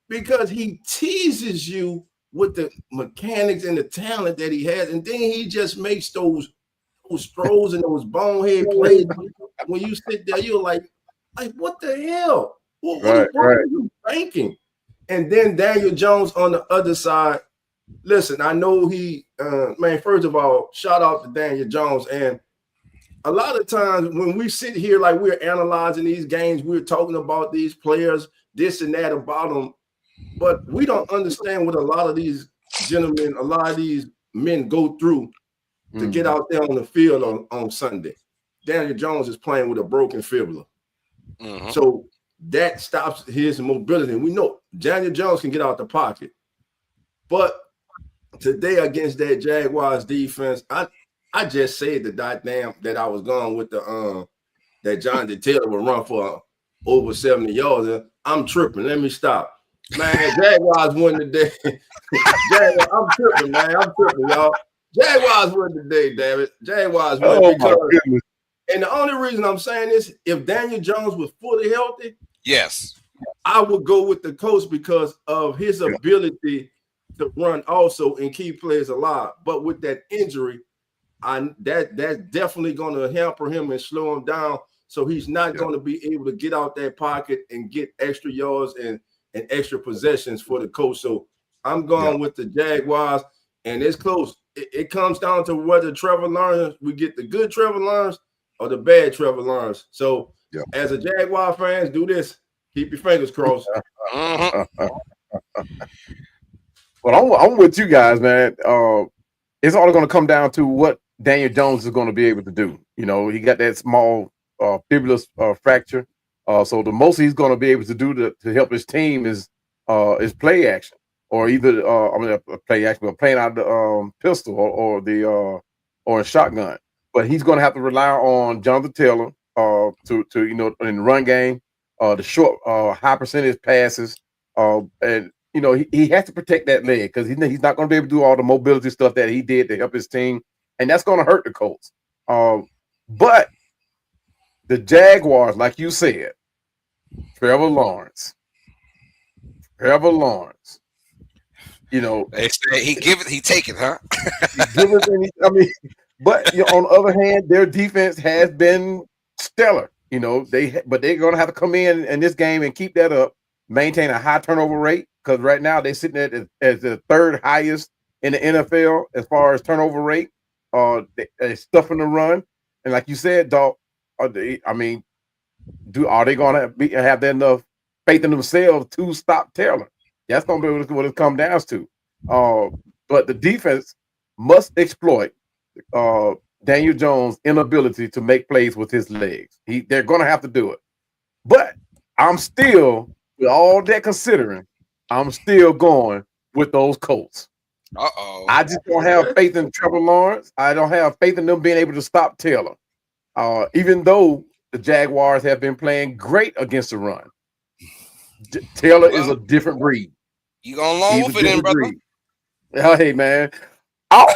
because he teases you with the mechanics and the talent that he has, and then he just makes those throws and those bonehead plays. When you sit there, you're like what the hell? What are you thinking? And then Daniel Jones on the other side. Listen, I know he, man, first of all, shout out to Daniel Jones. And a lot of times when we sit here like we're analyzing these games, we're talking about these players, this and that about them, but we don't understand what a lot of these gentlemen, a lot of these men go through to get out there on the field on Sunday. Daniel Jones is playing with a broken fibula. So that stops his mobility. We know Daniel Jones can get out the pocket. But today against that Jaguars defense, I just said that I was going with the that Jonathan Taylor would run for over 70 yards. And I'm tripping. Let me stop. Man, Jaguars won today. I'm tripping, man. I'm tripping, y'all. Jaguars won today, damn it. Jaguars won because and the only reason I'm saying this, if Daniel Jones was fully healthy, yes, I would go with the coach because of his ability to run also and keep players alive. But with that injury, that's definitely going to hamper him and slow him down. So he's not going to be able to get out that pocket and get extra yards and extra possessions for the coach. So I'm going with the Jaguars, and it's close. It comes down to whether Trevor Lawrence, we get the good Trevor Lawrence or the bad Trevor Lawrence. So as a Jaguar fans, do this. Keep your fingers crossed. Well, I'm with you guys, man. It's all going to come down to what Daniel Jones is going to be able to do. You know, he got that small fibula fracture. So the most he's going to be able to do to help his team is play action, or either play action, but playing out the pistol or a shotgun. But he's going to have to rely on Jonathan Taylor to in the run game, the short high percentage passes, and he has to protect that leg because he's not going to be able to do all the mobility stuff that he did to help his team, and that's going to hurt the Colts. But the Jaguars, like you said, Trevor Lawrence. They say he give it, he take it, huh? But on the other hand, their defense has been stellar. But they're going to have to come in this game and keep that up, maintain a high turnover rate, because right now they're sitting at as the third highest in the NFL as far as turnover rate. They're stuffing the run, and like you said, Doc, are they going to have enough faith in themselves to stop Taylor? That's going to be what it comes down to. But the defense must exploit Daniel Jones' inability to make plays with his legs. They're going to have to do it. But I'm still, with all that considering, I'm still going with those Colts. I just don't have faith in Trevor Lawrence. I don't have faith in them being able to stop Taylor. Even though the Jaguars have been playing great against the run. Taylor is a different breed. You going long with it in, brother? Oh, hey, man. Oh.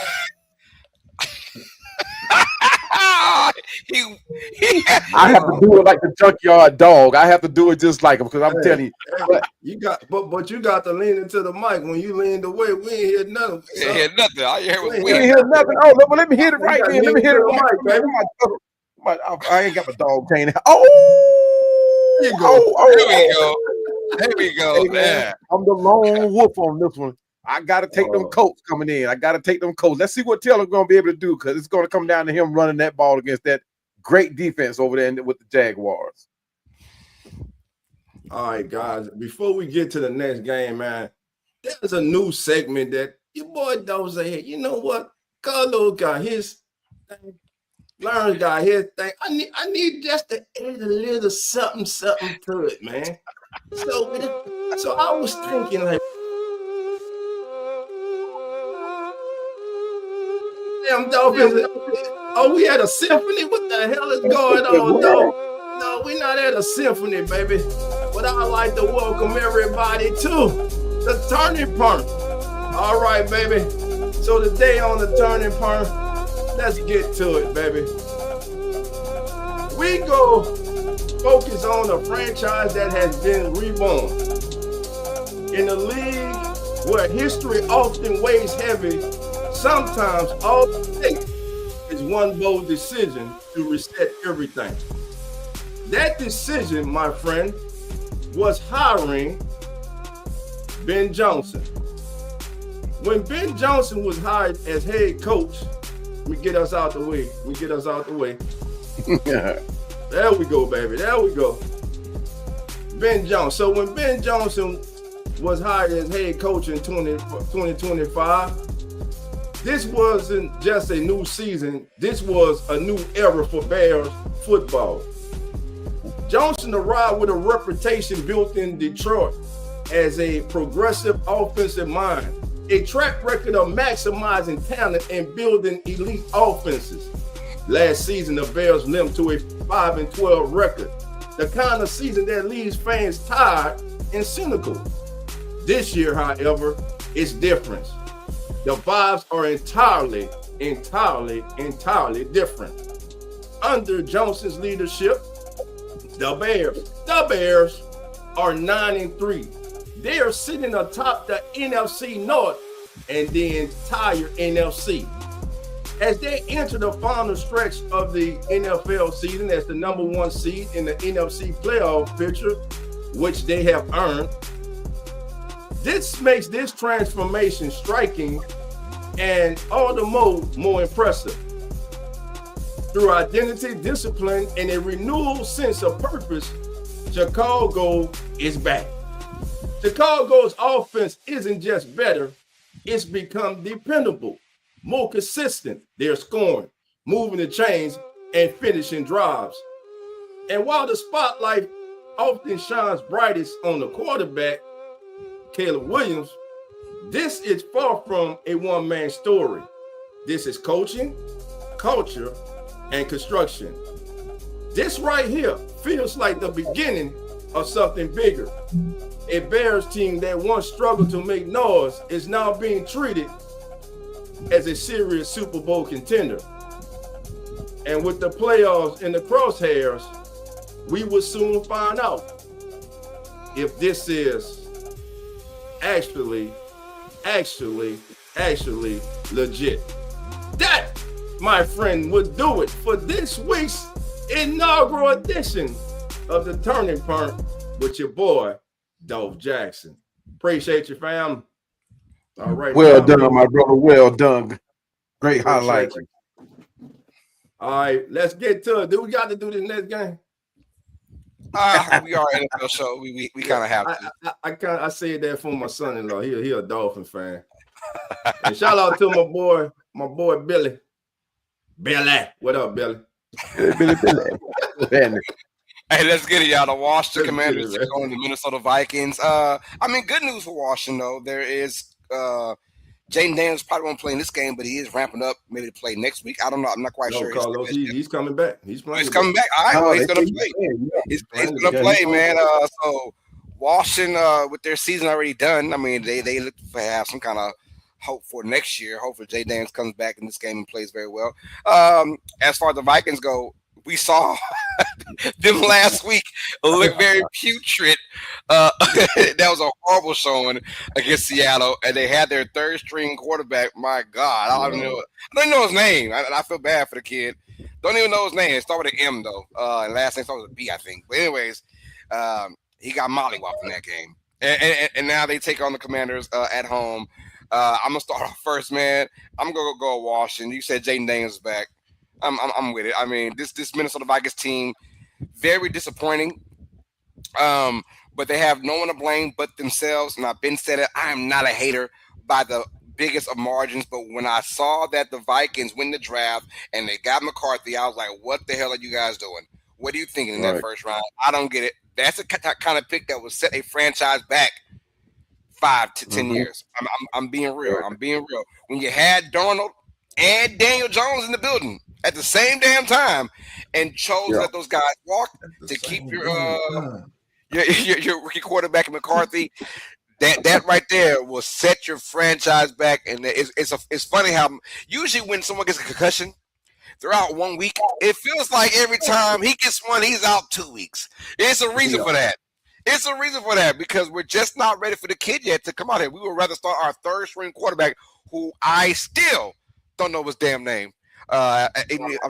I have to do it like the junkyard dog. I have to do it just like him because I'm telling you. But you got to lean into the mic. When you leaned away, we ain't hear nothing. We ain't hear nothing. We ain't hear nothing. Oh, but let me hit it right there. Let me hit it right, baby. I ain't got my dog chain. Oh, there you go. There we go. Hey, man, I'm the lone wolf on this one. I got to take them Colts coming in. I got to take them Colts. Let's see what Taylor's going to be able to do because it's going to come down to him running that ball against that great defense over there with the Jaguars. All right, guys. Before we get to the next game, man, there's a new segment that your boy Doze here. You know what? Carlos got his thing. Lawrence got his thing. I need just to add a little something to it, man. So I was thinking like, damn, Dolphins. Oh, we had a symphony? What the hell is going on, dog? No, we're not at a symphony, baby. But I'd like to welcome everybody to the Turning Point. All right, baby. So today on the Turning Point, let's get to it, baby. We go focus on a franchise that has been reborn. In a league where history often weighs heavy, sometimes all it takes is one bold decision to reset everything. That decision, my friend, was hiring Ben Johnson. When Ben Johnson was hired as head coach, let me get us out the way. There we go, baby. There we go. Ben Johnson. So when Ben Johnson was hired as head coach in 2025, this wasn't just a new season. This was a new era for Bears football. Johnson arrived with a reputation built in Detroit as a progressive offensive mind, a track record of maximizing talent and building elite offenses. Last season, the Bears limped to a 5-12 record, the kind of season that leaves fans tired and cynical. This year, however, it's different. The vibes are entirely different. Under Johnson's leadership, the Bears are 9-3. They are sitting atop the NFC North and the entire NFC. As they enter the final stretch of the NFL season as the number one seed in the NFC playoff picture, which they have earned, this makes this transformation striking and all the more impressive. Through identity, discipline, and a renewed sense of purpose, Chicago is back. Chicago's offense isn't just better, it's become dependable, more consistent. They're scoring, moving the chains, and finishing drives. And while the spotlight often shines brightest on the quarterback, Caleb Williams, this is far from a one-man story. This is coaching, culture, and construction. This right here feels like the beginning of something bigger. A Bears team that once struggled to make noise is now being treated as a serious Super Bowl contender. And with the playoffs in the crosshairs, we will soon find out if this is actually legit. That, my friend, would do it for this week's inaugural edition of the Turning Point with your boy, Dolph Jackson. Appreciate you, fam. All right. Well done, my brother. Well done. Great highlight. All right, let's get to it. Do we got to do this next game? We are an NFL show. We kind of have to. I said that for my son-in-law. He a Dolphin fan. And shout out to my boy Billy. Billy, what up, Billy? Billy. Hey, let's get it, y'all. The Washington Commanders take on the Minnesota Vikings. I mean, good news for Washington, though. There is Jaden Daniels probably won't play in this game, but he is ramping up maybe to play next week. I don't know. I'm not quite sure. Carlos, he's coming back. He's playing. He's coming back. All right, well, he's going to play. He's going to play, man. So Washington, with their season already done, I mean, they look to have some kind of hope for next year. Hopefully, Jay Daniels comes back in this game and plays very well. As far as the Vikings go, we saw them last week look very putrid. That was a horrible showing against Seattle, and they had their third string quarterback. My God, I don't know his name. I feel bad for the kid. Don't even know his name. It started with an M though, and last name started with a B, I think. But anyways, he got mollywopped in that game, and now they take on the Commanders at home. I'm gonna start off first, man. I'm gonna go Washington. You said Jaden Daniels is back. I'm with it. I mean, this Minnesota Vikings team, very disappointing. But they have no one to blame but themselves. And I've been said it. I am not a hater by the biggest of margins. But when I saw that the Vikings win the draft and they got McCarthy, I was like, what the hell are you guys doing? What are you thinking in that first round? I don't get it. That's a kind of pick that would set a franchise back 5 to 10 years. I'm being real. I'm being real. When you had Darnold and Daniel Jones in the building at the same damn time and chose to let those guys walk to keep your rookie quarterback McCarthy, that right there will set your franchise back. And it's funny how usually when someone gets a concussion, they're out 1 week. It feels like every time he gets one, he's out 2 weeks. It's a reason for that. It's a reason for that because we're just not ready for the kid yet to come out here. We would rather start our third string quarterback, who I still don't know his damn name. I'm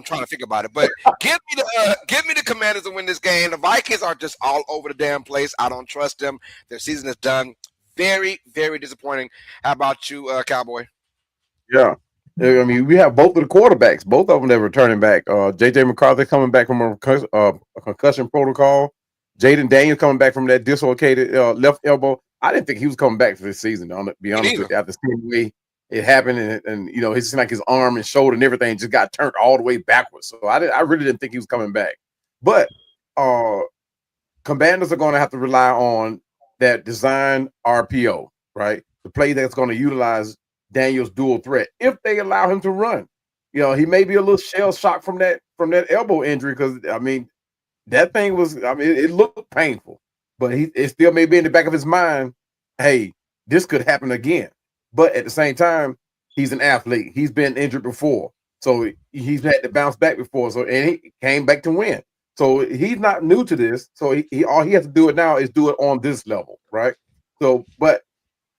trying to think about it, but give me the Commanders to win this game. The Vikings are just all over the damn place. I don't trust them. Their season is done. Very, very disappointing. How about you, Cowboy? Yeah. I mean, we have both of the quarterbacks, both of them that are returning back. J.J. McCarthy coming back from a concussion protocol. Jaden Daniels coming back from that dislocated left elbow. I didn't think he was coming back for this season, to be honest with you, after seeing the way it happened. And you know, it seemed like his arm and shoulder and everything just got turned all the way backwards. So I really didn't think he was coming back. But Commanders are going to have to rely on that design RPO, right? The play that's going to utilize Daniel's dual threat if they allow him to run. You know, he may be a little shell shocked from that elbow injury because I mean that thing was, I mean, it looked painful, but it still may be in the back of his mind, hey, this could happen again. But at the same time, he's an athlete. He's been injured before. So he's had to bounce back before. So and he came back to win. So he's not new to this. So he all he has to do it now is do it on this level, right? So, but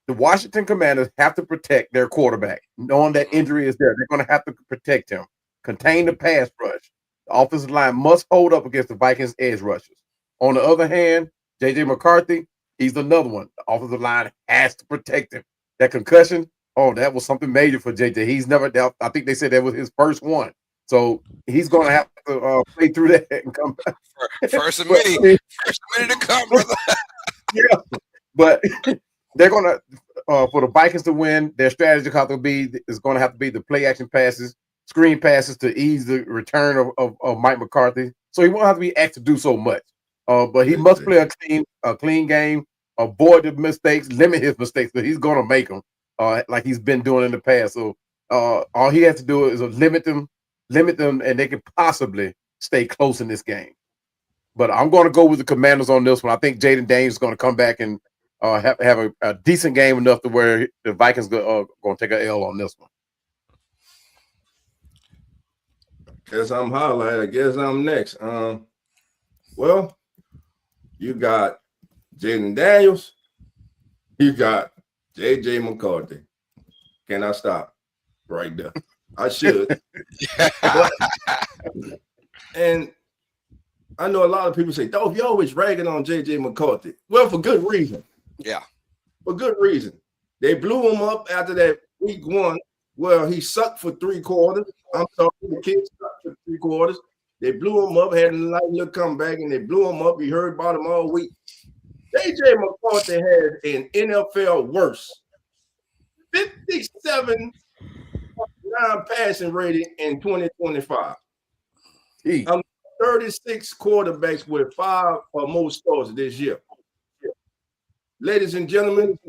the Washington Commanders have to protect their quarterback, knowing that injury is there. They're going to have to protect him, contain the pass rush. The offensive line must hold up against the Vikings edge rushers. On the other hand, J.J. McCarthy, he's another one. The offensive line has to protect him. That concussion, that was something major for J.J. He's never dealt. I think they said that was his first one. So he's going to have to play through that and come back. First of many to come, brother. Yeah, but they're going to, for the Vikings to win, their strategy is going to have to be the play action passes, screen passes to ease the return of Mike McCarthy. So he won't have to be asked to do so much. But he must play a clean game, avoid the mistakes, limit his mistakes, but he's going to make them like he's been doing in the past. So all he has to do is limit them, and they can possibly stay close in this game. But I'm going to go with the Commanders on this one. I think Jaden Daniels is going to come back and have a decent game enough to where the Vikings are going to take an L on this one. Guess I'm highlighted. I guess I'm next. Well, you got Jaden Daniels. You got J.J. McCarthy. Can I stop right there? I should. And I know a lot of people say, "Oh, you're always ragging on J.J. McCarthy." Well, for good reason. Yeah. For good reason. They blew him up after that week one. Well, he sucked for 3 quarters. I'm sorry, the kid sucked for 3 quarters. They blew him up, had a light little comeback, and they blew him up. You heard about him all week. J.J. McCarthy has an NFL worst 57.9 passing rating in 2025. Gee. 36 quarterbacks with 5 or more starts this year. Ladies and gentlemen,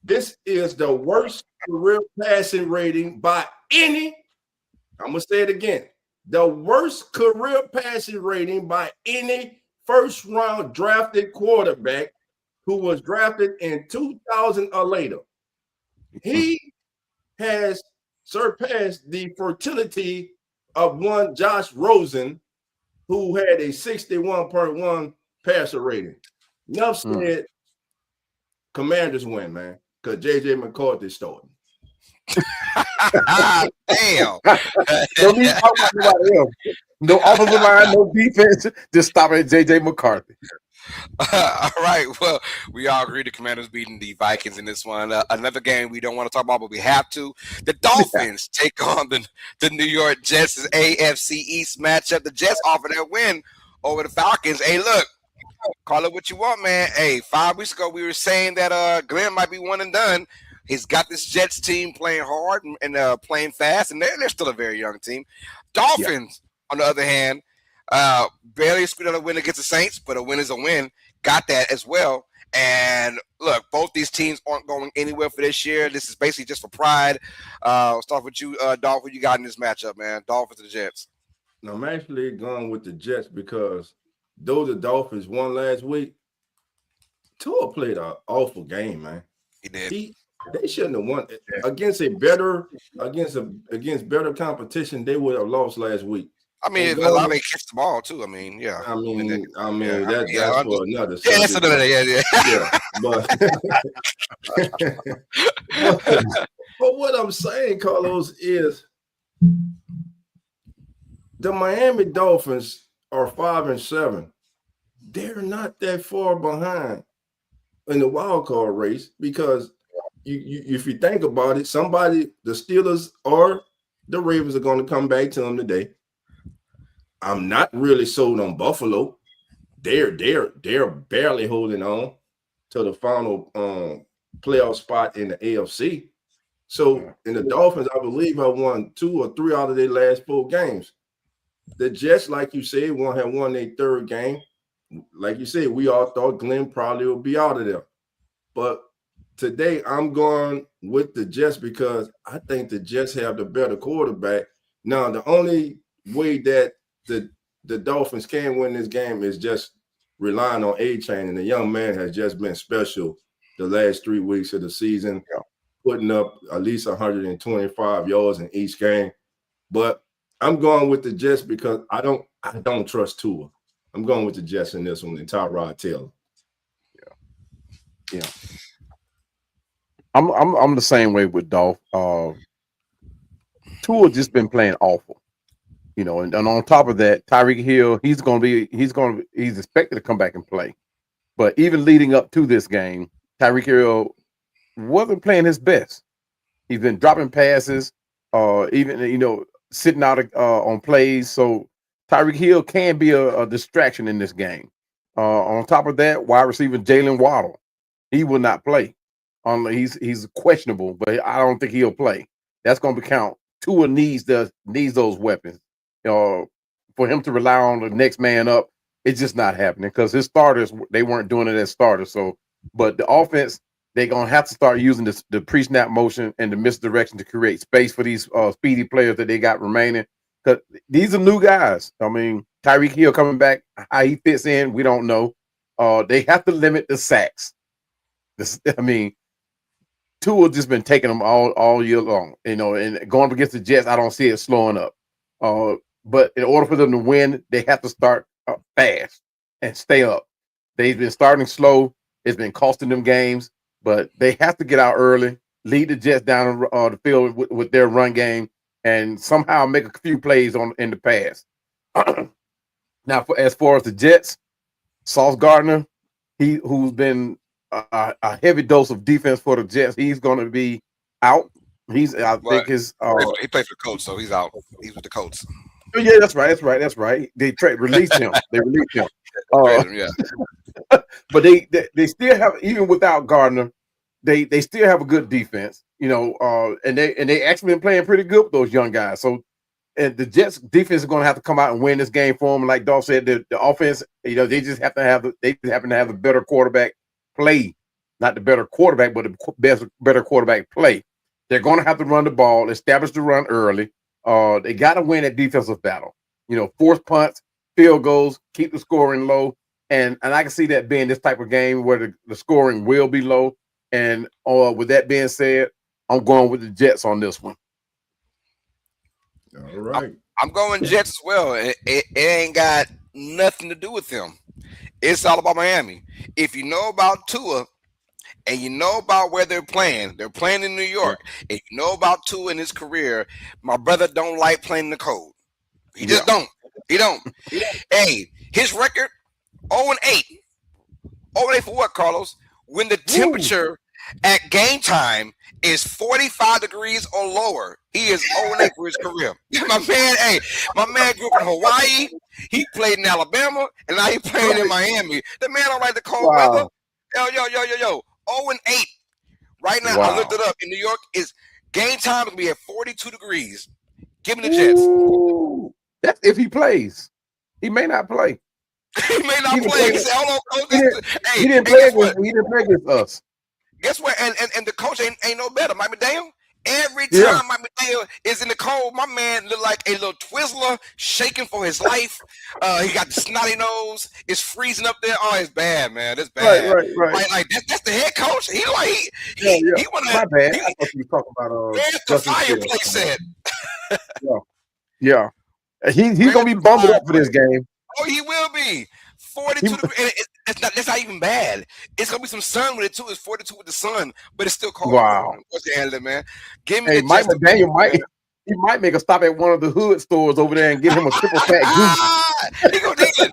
this is the worst career passing rating by any. I'm going to say it again. The worst career passing rating by any first-round drafted quarterback who was drafted in 2000 or later. He has surpassed the fertility of one Josh Rosen, who had a 61.1 passer rating. Enough said, Commanders win, man, because J.J. McCarthy starting. Damn. Don't need to talk about nobody else. No offensive line, no defense. Just stop at J.J. McCarthy. All right. Well, we all agree the Commanders beating the Vikings in this one. Another game we don't want to talk about, but we have to. The Dolphins take on the New York Jets' AFC East matchup. The Jets offer that win over the Falcons. Hey, look, call it what you want, man. Hey, 5 weeks ago we were saying that Glenn might be one and done. He's got this Jets team playing hard and playing fast, and they're still a very young team. Dolphins, on the other hand, barely squeaked out a win against the Saints, but a win is a win. Got that as well. And look, both these teams aren't going anywhere for this year. This is basically just for pride. I'll start with you, Dolph. What you got in this matchup, man? Dolphins and the Jets. Now, I'm actually going with the Jets because though the Dolphins won last week, Tua played an awful game, man. He did. They shouldn't have won against better competition. They would have lost last week. I mean, if a lot of they catch the ball too. I mean, yeah. I mean, yeah. that's for another yeah, subject. That's another, yeah. But what I'm saying, Carlos, is the Miami Dolphins are 5-7. They're not that far behind in the wild card race because you if you think about it, the Steelers or the Ravens are going to come back to them today. I'm not really sold on Buffalo. They're barely holding on to the final playoff spot in the AFC. So in the Dolphins, I believe, have won 2 or 3 out of their last 4 games. The Jets, like you said, have won their 3rd game. Like you said, we all thought Glenn probably would be out of there. But today I'm going with the Jets because I think the Jets have the better quarterback. Now, the only way that the Dolphins can win this game is just relying on A-Chain, and the young man has just been special the last 3 weeks of the season, putting up at least 125 yards in each game. But I'm going with the Jets because I don't trust Tua. I'm going with the Jets in this one and Tyrod Taylor. Yeah. I'm the same way with Dolph. Tua just been playing awful. And on top of that, Tyreek Hill, he's expected to come back and play. But even leading up to this game, Tyreek Hill wasn't playing his best. He's been dropping passes, even sitting out on plays. So Tyreek Hill can be a distraction in this game. On top of that, wide receiver Jalen Waddle, he will not play. He's questionable, but I don't think he'll play. That's going to count. Tua needs those weapons. For him to rely on the next man up, it's just not happening because his starters, they weren't doing it as starters. So, but the offense, they're going to have to start using the pre-snap motion and the misdirection to create space for these speedy players that they got remaining. Because these are new guys. I mean, Tyreek Hill coming back, how he fits in, we don't know. They have to limit the sacks. Tua just been taking them all year long. And going up against the Jets, I don't see it slowing up. But in order for them to win, they have to start fast and stay up. They've been starting slow. It's been costing them games, but they have to get out early, lead the Jets down the field with their run game, and somehow make a few plays in the pass. Now, as far as the Jets, Sauce Gardner, who's been a heavy dose of defense for the Jets, he's going to be out. He plays for the Colts, so he's out. He's with the Colts. Oh, yeah, that's right. They released him. They released him. But they still have, even without Gardner, they still have a good defense. And they actually been playing pretty good with those young guys. So, and the Jets defense is going to have to come out and win this game for them. Like Dolph said, the offense, they just have to have a better quarterback play, not the better quarterback, but the better quarterback play. They're going to have to run the ball, establish the run early. They got to win that defensive battle. Force punts, field goals, keep the scoring low. And I can see that being this type of game where the scoring will be low. And with that being said, I'm going with the Jets on this one. All right. I'm going Jets as well. It ain't got nothing to do with them. It's all about Miami. If you know about Tua, and you know about where they're playing in New York. If you know about Tua in his career, my brother don't like playing the cold. He just don't. He don't. Hey, his record, 0-8. 0-8 for what, Carlos? When the temperature at game time is 45 degrees or lower, he is 0-8 for his career. My man grew up in Hawaii. He played in Alabama, and now he's playing in Miami. The man don't like the cold weather. Yo. 0-8 right now. I looked it up. In New York, is game time will be at 42 degrees. Give me the Jets. Ooh. That's if he plays. He may not play. He may not play. He said, "Hold on, coach." He didn't play against us. Guess what? And the coach ain't no better. Mike McDaniel Every Yeah. time Mike McDaniel is in the cold, my man look like a little Twizzler shaking for his life. He got the snotty nose. It's freezing up there. Oh, it's bad, man. It's bad. Right. Like that's the head coach. He like Yeah. he wanna My bad. he I thought you were talking about where's the Justin Fields. fireplace at? Yeah. He's Where's gonna be the bummed up for fireplace? this game. Oh, he will be. 42 degrees. And that's not even bad. It's gonna be some sun with it too. It's 42 with the sun, but it's still cold in the Wow. morning. What's the handle, man? Give me Hey, the Mike Justin McDaniel Fields, might make a stop at one of the hood stores over there and get him a triple fat goose man. He gonna need it.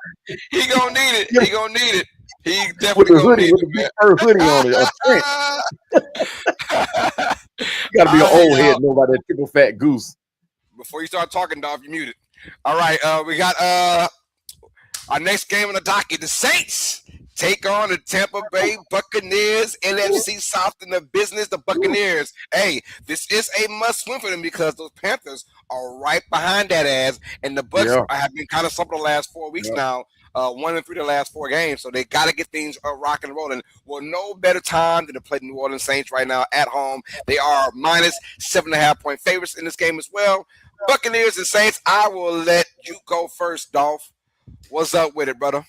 He gonna need it. He gonna need it. He with definitely the gonna hoodie, need with the it, big man. fur hoodie on it, a print. You gotta be an All right, old head y'all. to know about that triple fat goose. Before you start talking, Dolph, you muted. All right, we got our next game on the docket. The Saints take on the Tampa Bay Buccaneers, NFC South in the business. The Buccaneers. Hey, this is a must-win for them because those Panthers are right behind that ass, and the Bucs have been kind of something the last 4 weeks now. 1-3 the last 4 games, so they got to get things rocking and rolling. Well, no better time than to play the New Orleans Saints right now at home. They are minus 7.5-point favorites in this game as well. Buccaneers and Saints. I will let you go first, Dolph. What's up with it, brother?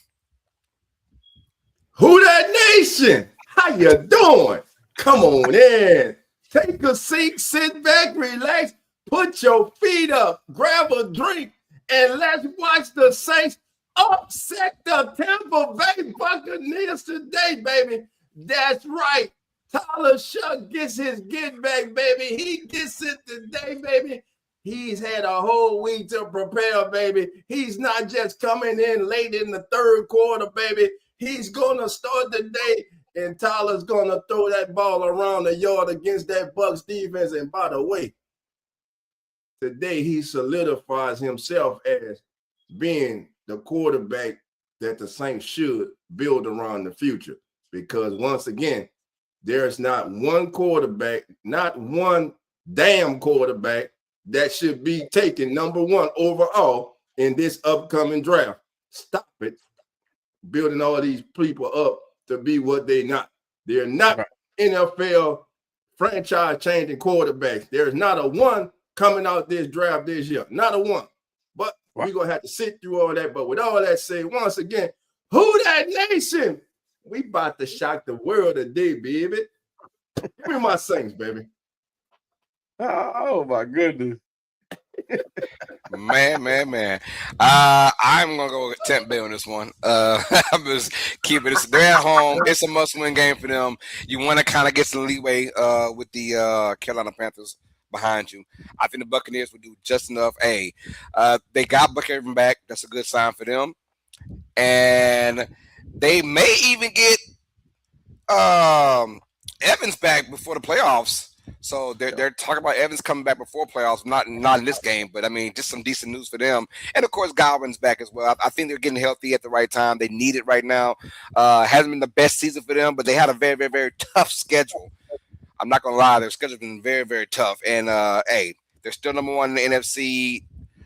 Who that nation? How you doing? Come on in. Take a seat, sit back, relax, put your feet up, grab a drink, and let's watch the Saints upset the Tampa Bay Buccaneers today, baby. That's right. Tyler Shuck gets his get back, baby. He gets it today, baby. He's had a whole week to prepare, baby. He's not just coming in late in the third quarter, baby. He's going to start the day, and Tyler's going to throw that ball around the yard against that Bucs defense. And by the way, today he solidifies himself as being the quarterback that the Saints should build around the future. Because once again, there's not one quarterback, not one damn quarterback that should be taken number one overall in this upcoming draft. Stop it. Building all these people up to be what they're not. They're not NFL franchise-changing quarterbacks. There's not a one coming out this draft this year. Not a one. But we're going to have to sit through all that. But with all that said, once again, who that nation? We about to shock the world today, baby. Give me my Saints, baby. Oh my goodness. Man. I'm gonna go with Tampa Bay on this one. I'm just keeping this. They're at home. It's a must-win game for them. You want to kind of get some leeway with the Carolina Panthers behind you. I think the Buccaneers will do just enough. Hey, they got Buck Irvin back. That's a good sign for them. And they may even get Evans back before the playoffs. So they're talking about Evans coming back before playoffs, not in this game, but I mean just some decent news for them. And of course Godwin's back as well. I think they're getting healthy at the right time. They need it right now. Hasn't been the best season for them, but they had a very, very, very tough schedule. I'm not gonna lie, their schedule's been very, very tough. And hey, they're still number one in the NFC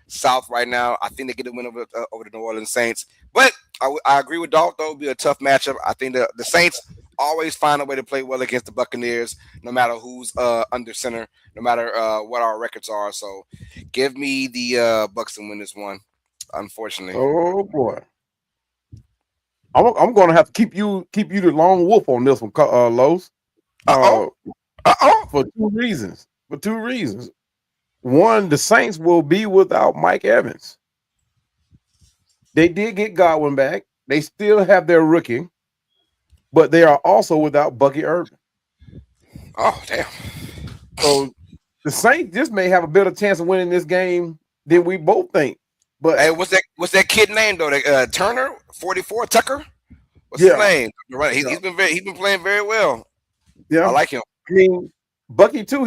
South right now. I think they get a win over the New Orleans Saints. But I agree with Dolph, though. It'll be a tough matchup. I think the Saints always find a way to play well against the Buccaneers, no matter who's under center, no matter what our records are. So give me the Bucs to win this one, unfortunately. Oh boy. I'm gonna have to keep you the lone wolf on this one, Los. For two reasons. One, the Saints will be without Mike Evans. They did get Godwin back. They still have their rookie, but they are also without Bucky Irvin. Oh, damn. So the Saints just may have a better chance of winning this game than we both think. But hey, what's that kid name though? Turner, 44, Tucker. What's his name? Right, he's been playing very well. Yeah, I like him. I mean, Bucky too.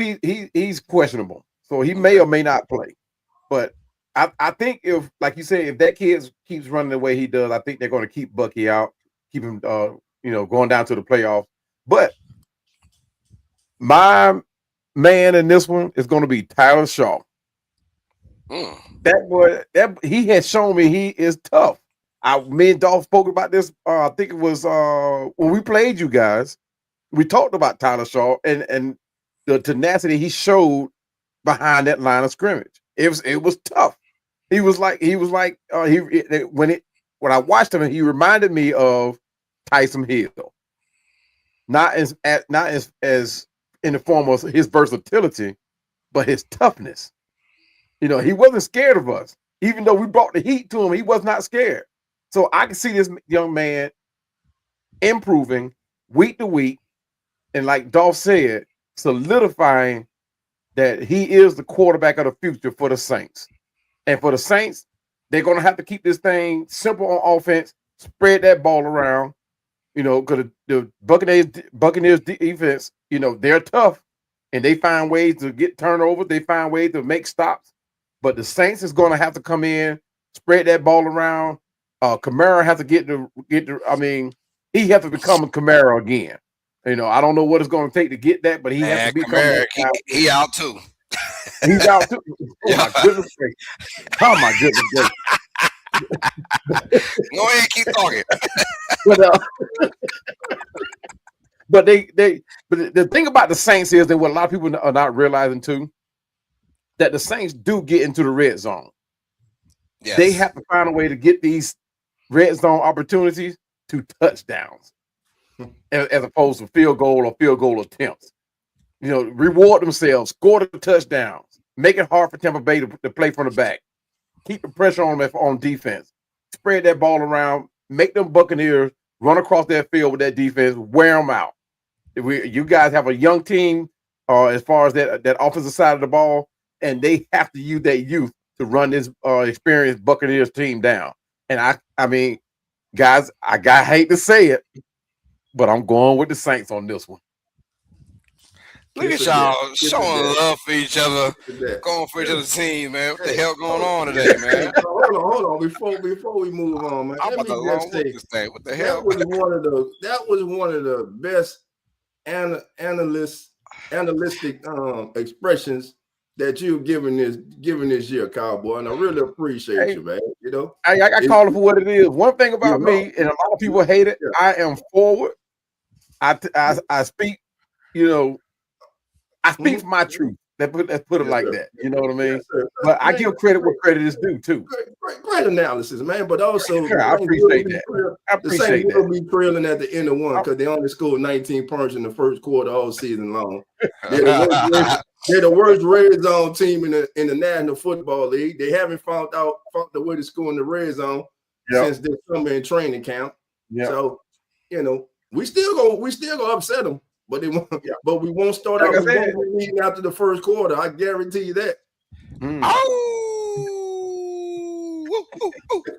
He's questionable, so he may or may not play. But I think if, like you said, if that kid keeps running the way he does, I think they're going to keep Bucky out, keep him, going down to the playoffs. But my man in this one is going to be Tyler Shaw. That boy, he has shown me he is tough. Me and Dolph spoke about this. I think it was when we played you guys. We talked about Tyler Shaw, and the tenacity he showed behind that line of scrimmage. It was tough. He was like when I watched him, he reminded me of Tyson Hill. Not as in the form of his versatility, but his toughness. He wasn't scared of us. Even though we brought the heat to him, he was not scared. So I can see this young man improving week to week, and like Dolph said, solidifying that he is the quarterback of the future for the Saints. And for the Saints, they're going to have to keep this thing simple on offense, spread that ball around, because the Buccaneers defense, they're tough, and they find ways to get turnovers. They find ways to make stops. But the Saints is going to have to come in, spread that ball around. Kamara has to get the. I mean, he has to become a Kamara again. I don't know what it's going to take to get that, but he has to become. Kamara, he out too. He's out too. Oh my goodness gracious! Oh my goodness gracious! Go ahead, keep talking. But the thing about the Saints is that what a lot of people are not realizing too, that the Saints do get into the red zone. Yes. They have to find a way to get these red zone opportunities to touchdowns, as opposed to field goal attempts. Reward themselves, score the touchdowns, make it hard for Tampa Bay to play from the back, keep the pressure on them on defense, spread that ball around, make them Buccaneers run across that field with that defense, wear them out. You guys have a young team as far as that offensive side of the ball, and they have to use that youth to run this experienced Buccaneers team down. And I mean, guys, I hate to say it, but I'm going with the Saints on this one. Look at y'all showing love for each other, going for each other's team, man. What the hell going on today, man? Hold on. Before we move on, man. I'm about to long with this thing. What the hell? That was one of the best analytic expressions that you've given this year, Cowboy, and I really appreciate you, man. I call it for what it is. One thing about me, and a lot of people hate it, I am forward. I speak, I speak for my truth. Let's put it like that. You know what I mean? Yes, but I give credit where credit is due too. Great analysis, man. But also, I appreciate that. The Saints will be trailing at the end of one because they only scored 19 points in the first quarter all season long. They're the worst red zone team in the National Football League. They haven't found the way to score in the red zone since this summer in training camp. Yep. So, we still go upset them. But we won't start out leading after the first quarter. I guarantee you that.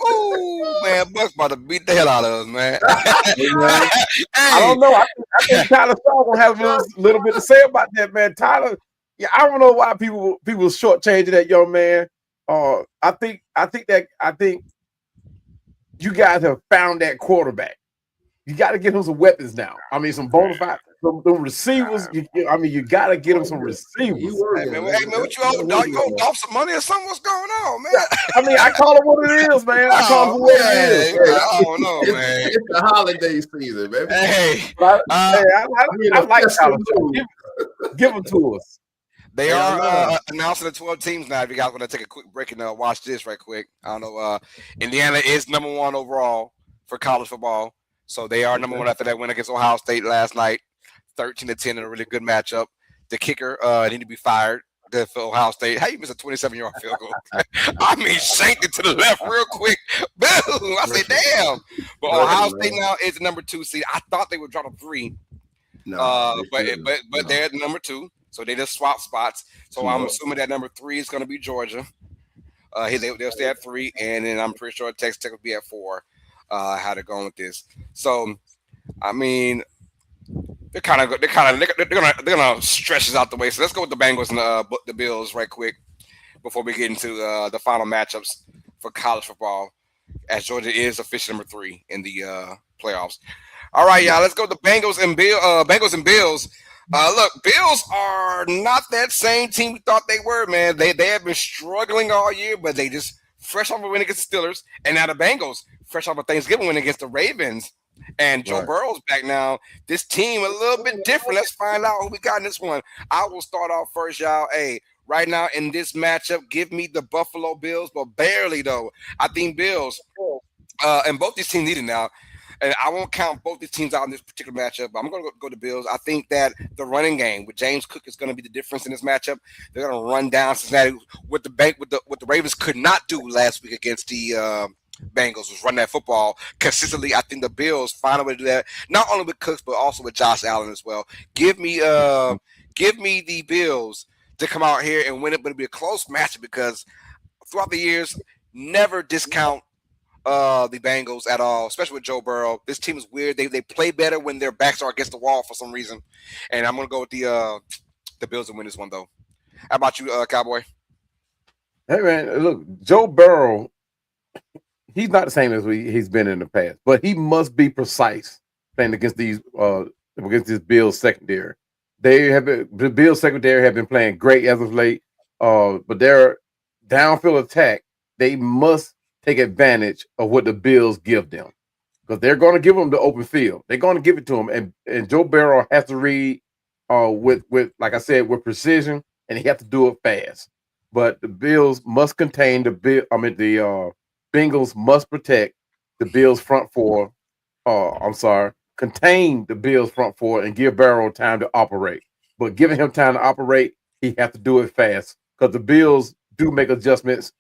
Oh, man, Buck's about to beat the hell out of us, man. I don't know. I think Tyler Shaw gonna have a little bit to say about that, man. Tyler, I don't know why people shortchanging that young man. I think you guys have found that quarterback. You got to get him some weapons now. I mean, some bona fide, some receivers. You got to get him some receivers. Hey, man, what you owe, dog? You owe off some money or something? What's going on, man? I mean, I call it what it is, man. I call it what it is. I don't know, man. It's the holiday season, baby. Hey, I like Tyler. Give them to us. They are announcing the 12 teams now. If you guys want to take a quick break and watch this right quick. I don't know. Indiana is number 1 overall for college football. So they are number 1 after that win against Ohio State last night, 13-10 in a really good matchup. The kicker need to be fired for Ohio State. How you miss a 27-yard field goal? I mean, shanked it to the left real quick. Boom! I say, damn. But Ohio State now is the number 2 seed. I thought they would drop a 3. No, but they're at number 2. So they just swap spots. So I'm assuming that number 3 is going to be Georgia. They'll stay at 3, and then I'm pretty sure Texas Tech will be at 4. How they're going with this. So, I mean, they're gonna stretch this out the way. So let's go with the Bengals and the Bills right quick before we get into the final matchups for college football, as Georgia is official number 3 in the playoffs. All right, y'all. Let's go with the Bengals and Bills. Look, Bills are not that same team we thought they were, man. They have been struggling all year, but they just fresh off a win against the Steelers, and now the Bengals fresh off a Thanksgiving win against the Ravens. And Joe Burrow's back now. This team a little bit different. Let's find out who we got in this one. I will start off first, y'all. Hey, right now in this matchup, give me the Buffalo Bills, but barely though. I think Bills, and both these teams need it now. And I won't count both these teams out in this particular matchup, but I'm going to go to Bills. I think that the running game with James Cook is going to be the difference in this matchup. They're going to run down Cincinnati with the Ravens could not do last week against the Bengals, was run that football consistently. I think the Bills find a way to do that, not only with Cooks but also with Josh Allen as well. Give me the Bills to come out here and win it, but it'll be a close matchup because throughout the years, never discount the Bengals at all, especially with Joe Burrow. This team is weird. They play better when their backs are against the wall for some reason. And I'm gonna go with the Bills to win this one though. How about you, Cowboy? Hey man, look, Joe Burrow, he's not the same as he's been in the past, but he must be precise playing against this Bills secondary. The Bills secondary have been playing great as of late, but their downfield attack, they must take advantage of what the Bills give them because they're going to give them the open field. They're going to give it to them, and Joe Burrow has to read with like I said, with precision, and he has to do it fast. But the Bills must contain the Bengals must protect the Bills front four. Contain the Bills front four and give Burrow time to operate. But giving him time to operate, he has to do it fast because the Bills do make adjustments.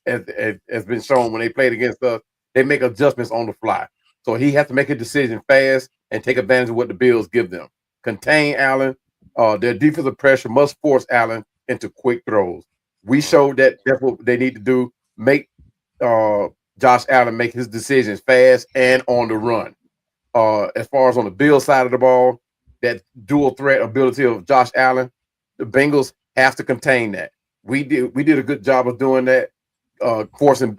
As been shown when they played against us, they make adjustments on the fly. So he has to make a decision fast and take advantage of what the Bills give them. Contain Allen. Their defensive pressure must force Allen into quick throws. We showed that that's what they need to do. Make Josh Allen make his decisions fast and on the run. As far as on the Bills side of the ball, that dual threat ability of Josh Allen, the Bengals have to contain that. We did a good job of doing that. Forcing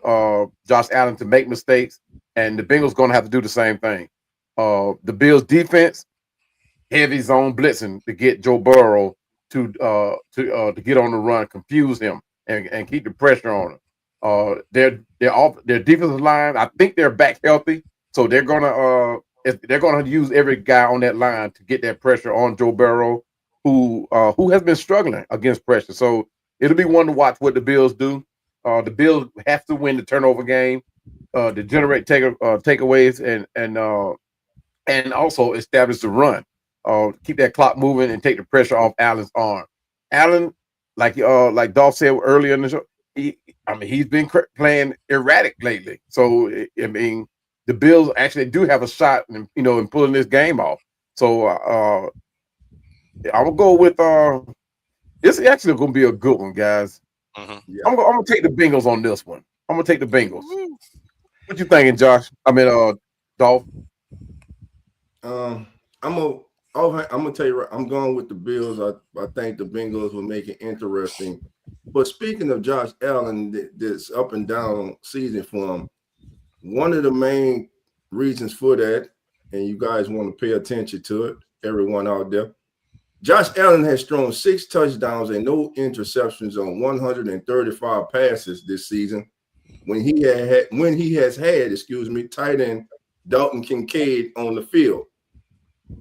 Josh Allen to make mistakes, and the Bengals going to have to do the same thing. The Bills defense, heavy zone blitzing to get Joe Burrow to get on the run, confuse him, and keep the pressure on him. Their defensive line, I think they're back healthy, so they're gonna use every guy on that line to get that pressure on Joe Burrow, who has been struggling against pressure. So it'll be one to watch what the Bills do. The Bills have to win the turnover game to generate takeaways and also establish the run. Keep that clock moving and take the pressure off Allen's arm. Allen, like Dolph said earlier in the show, he's been playing erratic lately. So the Bills actually do have a shot in pulling this game off. So I will go with this is actually going to be a good one, guys. Yeah. I'm gonna take the Bengals on this one. I'm gonna take the Bengals. What you thinking, Josh? Dolph. I'm gonna tell you. I'm going with the Bills. I think the Bengals will make it interesting. But speaking of Josh Allen, this up and down season for him, one of the main reasons for that, and you guys want to pay attention to it, everyone out there. Josh Allen has thrown 6 touchdowns and no interceptions on 135 passes this season. When he has had tight end Dalton Kincaid on the field.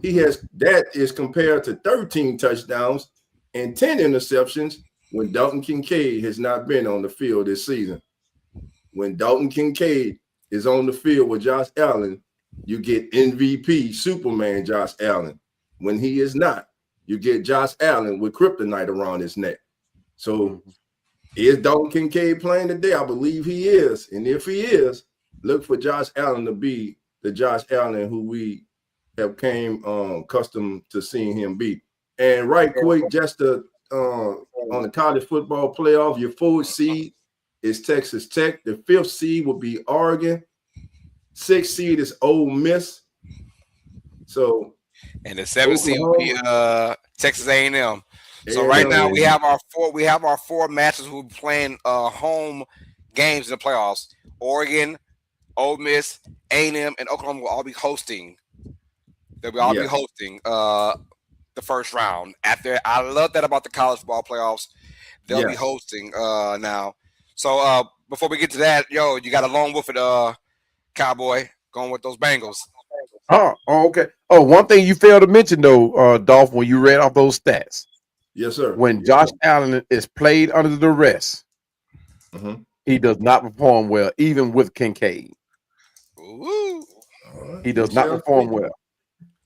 That is compared to 13 touchdowns and 10 interceptions when Dalton Kincaid has not been on the field this season. When Dalton Kincaid is on the field with Josh Allen, you get MVP Superman Josh Allen. When he is not, you get Josh Allen with kryptonite around his neck. So is Dalton Kincaid playing today? I believe he is. And if he is, look for Josh Allen to be the Josh Allen who we have came accustomed to seeing him be. And right quick, just on the college football playoff, your 4th seed is Texas Tech. The 5th seed will be Oregon. 6th seed is Ole Miss. So and the 7th seed will be Texas A&M. So right now we have our 4 matches who are playing home games in the playoffs. Oregon, Ole Miss, A&M, and Oklahoma will all be hosting. They'll all be hosting the first round. I love that about the college ball playoffs. They'll be hosting now. So before we get to that, you got a lone wolf at Cowboy. Going with those Bengals. Oh, okay. Oh, one thing you failed to mention though, Dolph, when you read off those stats. Yes, sir. When Josh Allen is played under duress, he does not perform well, even with Kincaid. Ooh. He does not perform well.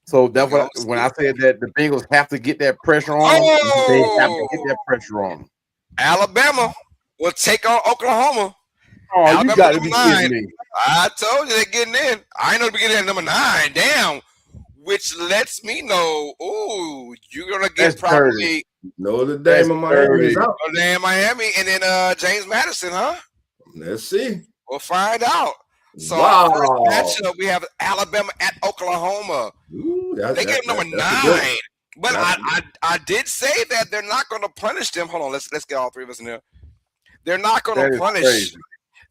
So that's when I said that the Bengals have to get that pressure on them, they have to get that pressure on them. Alabama will take on Oklahoma. Oh, Alabama you got to be kidding me. I told you they're getting in. I ain't know they're getting in at number 9. Damn. Which lets me know, ooh, you're going to get probably Notre Dame and Miami is out. Notre Dame, Miami, and then James Madison, huh? Let's see. We'll find out. So our first matchup, we have Alabama at Oklahoma. Ooh, they get number 9. But I did say that they're not going to punish them. Hold on, let's get all three of us in there. They're not going to punish. Crazy.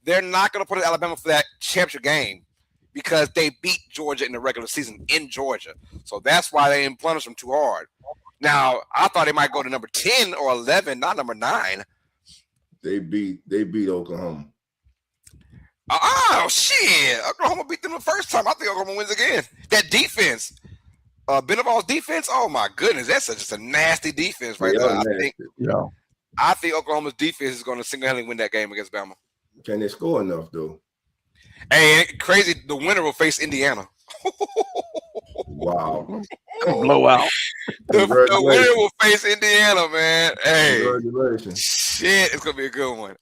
They're not going to punish Alabama for that championship game because they beat Georgia in the regular season in Georgia. So that's why they didn't punish them too hard. Now, I thought they might go to number 10 or 11, not number 9. They beat Oklahoma. Oh, shit. Oklahoma beat them the first time. I think Oklahoma wins again. That defense, Beneval's defense, oh, my goodness. That's just a nasty defense right there. I think Oklahoma's defense is going to single-handedly win that game against Bama. Can they score enough, though? Hey, crazy. The winner will face Indiana. Wow. Blowout. The winner will face Indiana, man. Hey. Congratulations. Shit, it's going to be a good one.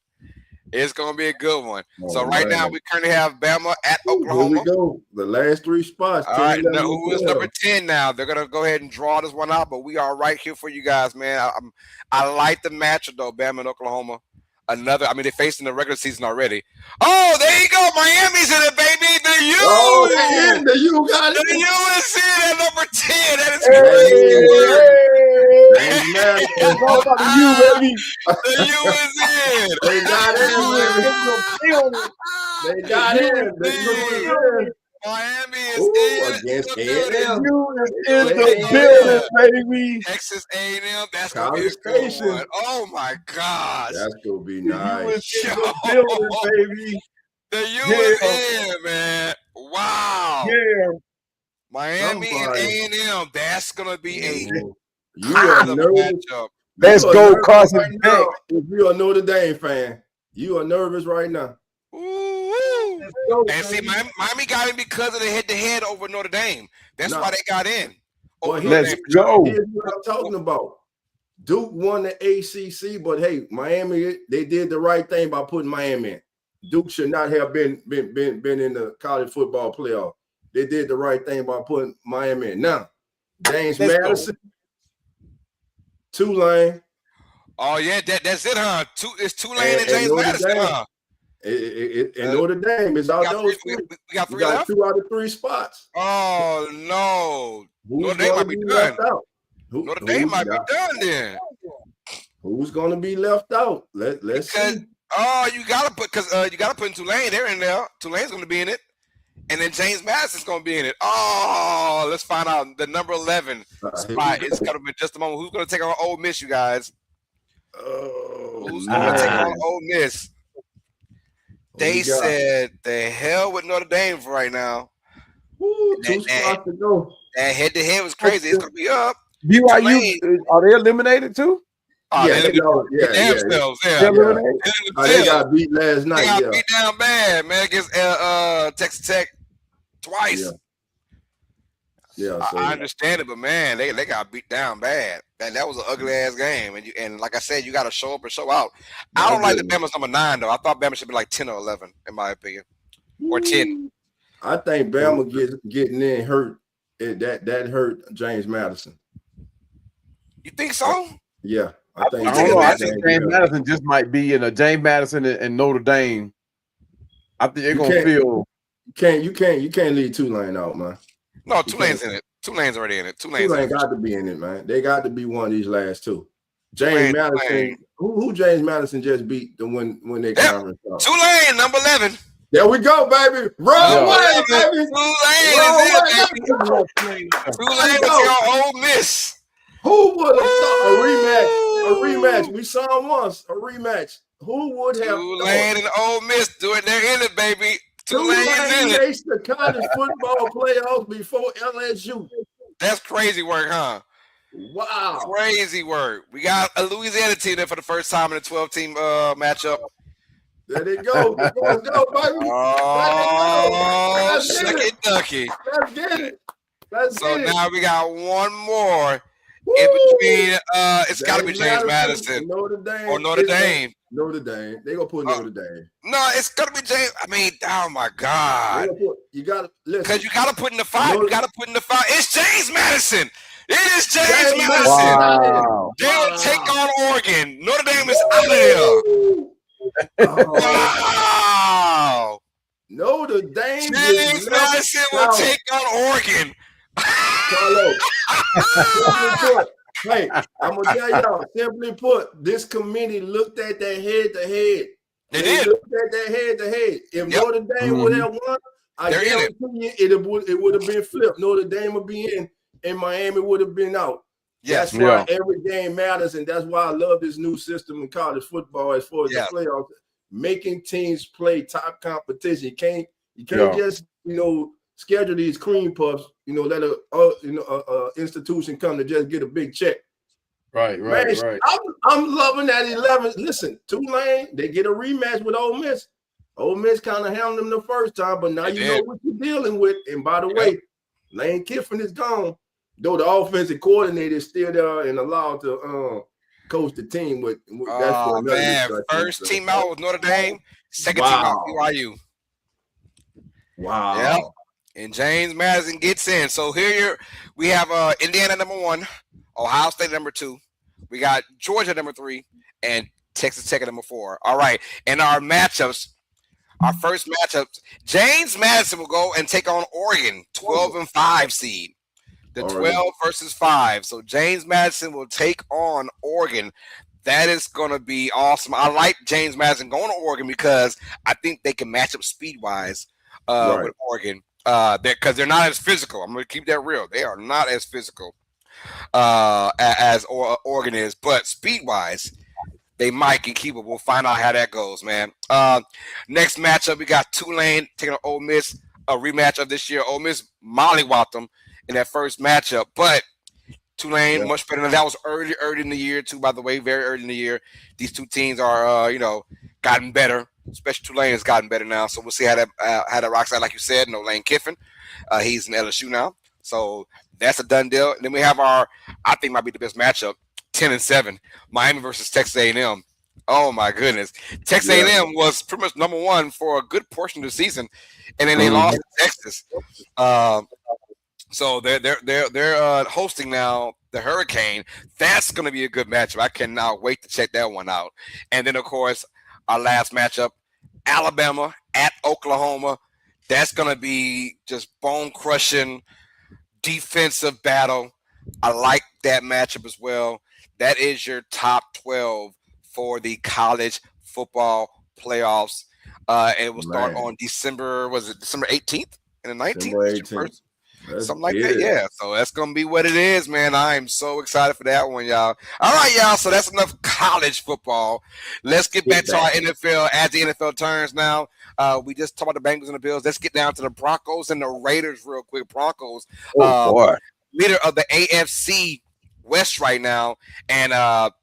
It's going to be a good one. So right now, we currently have Bama at Oklahoma. Here we go. The last 3 spots. All right, now, who is number 10 now? They're going to go ahead and draw this one out, but we are right here for you guys, man. I like the matchup, though, Bama and Oklahoma. They faced in the regular season already. Oh, there you go. Miami's in it, baby. The U. Oh, the U got it. The U is in at number 10. That is crazy. It's all about the U, baby. The U is in. They got in. Miami is in against A&M. U is in the building, baby. Texas A&M. That's gonna be a good one. Oh my gosh, that's gonna be nice. U is in the building, baby. The U is in, man. Wow. Yeah. Miami and A&M. That's gonna be a matchup. Let's go, Carson. Right now, if you're a Notre Dame fan, you are nervous right now. And see, Miami got in because of the head-to-head over Notre Dame. That's why they got in. Let's go. Here's what I'm talking about. Duke won the ACC, but hey, Miami, they did the right thing by putting Miami in. Duke should not have been in the college football playoff. They did the right thing by putting Miami in. Now, James Madison, Tulane. Oh yeah, that's it, huh? It's Tulane and James Madison, huh? And Notre Dame is out those 3. We got 3 we got left? 2 out of 3 spots. Oh no. Notre Dame might be done. Notre Dame might be done then. Who's gonna be left out? Let's see. Oh, you gotta put in Tulane. They're in there. Tulane's gonna be in it. And then James Madison's gonna be in it. Oh, let's find out the number 11 spot. It's gonna be just a moment. Who's gonna take on Ole Miss, you guys? Who's gonna take on Ole Miss? They said the hell with Notre Dame for right now. Ooh, 2 spots to go. That head-to-head was crazy. It's gonna be up. BYU, are they eliminated too? Oh, they got beat last night. They got beat down bad, man, against Texas Tech twice. Yeah, so I understand it, but man, they got beat down bad. That was an ugly ass game, and like I said, you got to show up and show out. I don't like the Bama's number 9 though. I thought Bama should be like 10 or 11, in my opinion, or 10. I think Bama getting in hurt. That hurt James Madison. You think so? Yeah, I think. I think James Madison just might be in a James Madison and Notre Dame. I think they're gonna feel. You can't leave Tulane out, man. No, Tulane's in it. Tulane's already in it. Tulane got to be in it, man. They got to be one of these last 2. James Madison. Who James Madison just beat when they conference out? Tulane, number 11. There we go, baby. Wrong way, baby. Tulane is your Ole Miss. Who would have thought a rematch? We saw them once. A rematch. Who would have Tulane and Ole Miss do it? They're in it, baby. Tulane makes the college football playoffs before LSU. That's crazy work, huh? Wow. Crazy work. We got a Louisiana team there for the first time in a 12-team matchup. There they go. Let's go, baby. Oh, shucky ducky. Let's get it. So now we got one more in between. It's got to be James Madison Notre Dame. or Notre Dame. Notre Dame. They gonna put Notre Dame. No, it's gonna be James. I mean, oh my God. You gotta listen. Because you gotta put in the five. You gotta put in the five. It's James Madison. It is James Madison. Wow. They'll take on Oregon. Notre Dame is out of there. Wow. Notre Dame. James Madison will take on Oregon. Hey, I'm gonna tell y'all, simply put, this committee looked at that head to head. They looked at that head to head. If Notre Dame would have won, I guarantee you it would have been flipped. Notre Dame would be in, and Miami would have been out. Yes. That's why every game matters, and that's why I love this new system in college football as far as the playoffs, making teams play top competition. You can't just schedule these cream puffs. Let a institution come to just get a big check. Right. I'm loving that 11. Listen, Tulane, they get a rematch with Ole Miss. Ole Miss kind of handled them the first time, but now you know what you're dealing with. And by the way, Lane Kiffin is gone, though the offensive coordinator is still there and allowed to coach the team. First team out with Notre Dame, second team out BYU. Wow. Yeah. And James Madison gets in. So here we have Indiana number 1, Ohio State number 2. We got Georgia number 3, and Texas Tech number 4. All right. And our matchups, our first matchups, James Madison will go and take on Oregon, 12 and 5 seed. The 12 versus 5. So James Madison will take on Oregon. That is going to be awesome. I like James Madison going to Oregon because I think they can match up speed-wise with Oregon. Because they're not as physical. I'm going to keep that real. They are not as physical as Oregon is. But speed-wise, they might get keep it. We'll find out how that goes, man. Next matchup, we got Tulane taking on Ole Miss, a rematch of this year. Ole Miss mollywopped them in that first matchup. But Tulane, much better than that. Was early in the year, too, by the way, very early in the year. These two teams are, gotten better. Especially Tulane has gotten better now. So we'll see how that rocks out. Like you said, no Lane Kiffin. He's in LSU now. So that's a done deal. And then we have I think might be the best matchup, 10 and 7, Miami versus Texas A&M. Oh my goodness. Texas A&M was pretty much number 1 for a good portion of the season. And then they lost to Texas. So they're hosting now the Hurricane. That's going to be a good matchup. I cannot wait to check that one out. And then, of course, our last matchup, Alabama at Oklahoma. That's going to be just bone-crushing defensive battle. I like that matchup as well. That is your top 12 for the college football playoffs. It will start on December 18th and the 19th? December 18th. Something like that, yeah. So that's going to be what it is, man. I am so excited for that one, y'all. All right, y'all. So that's enough college football. Let's get back to our NFL as the NFL turns now. We just talked about the Bengals and the Bills. Let's get down to the Broncos and the Raiders real quick. Broncos, leader of the AFC West right now, and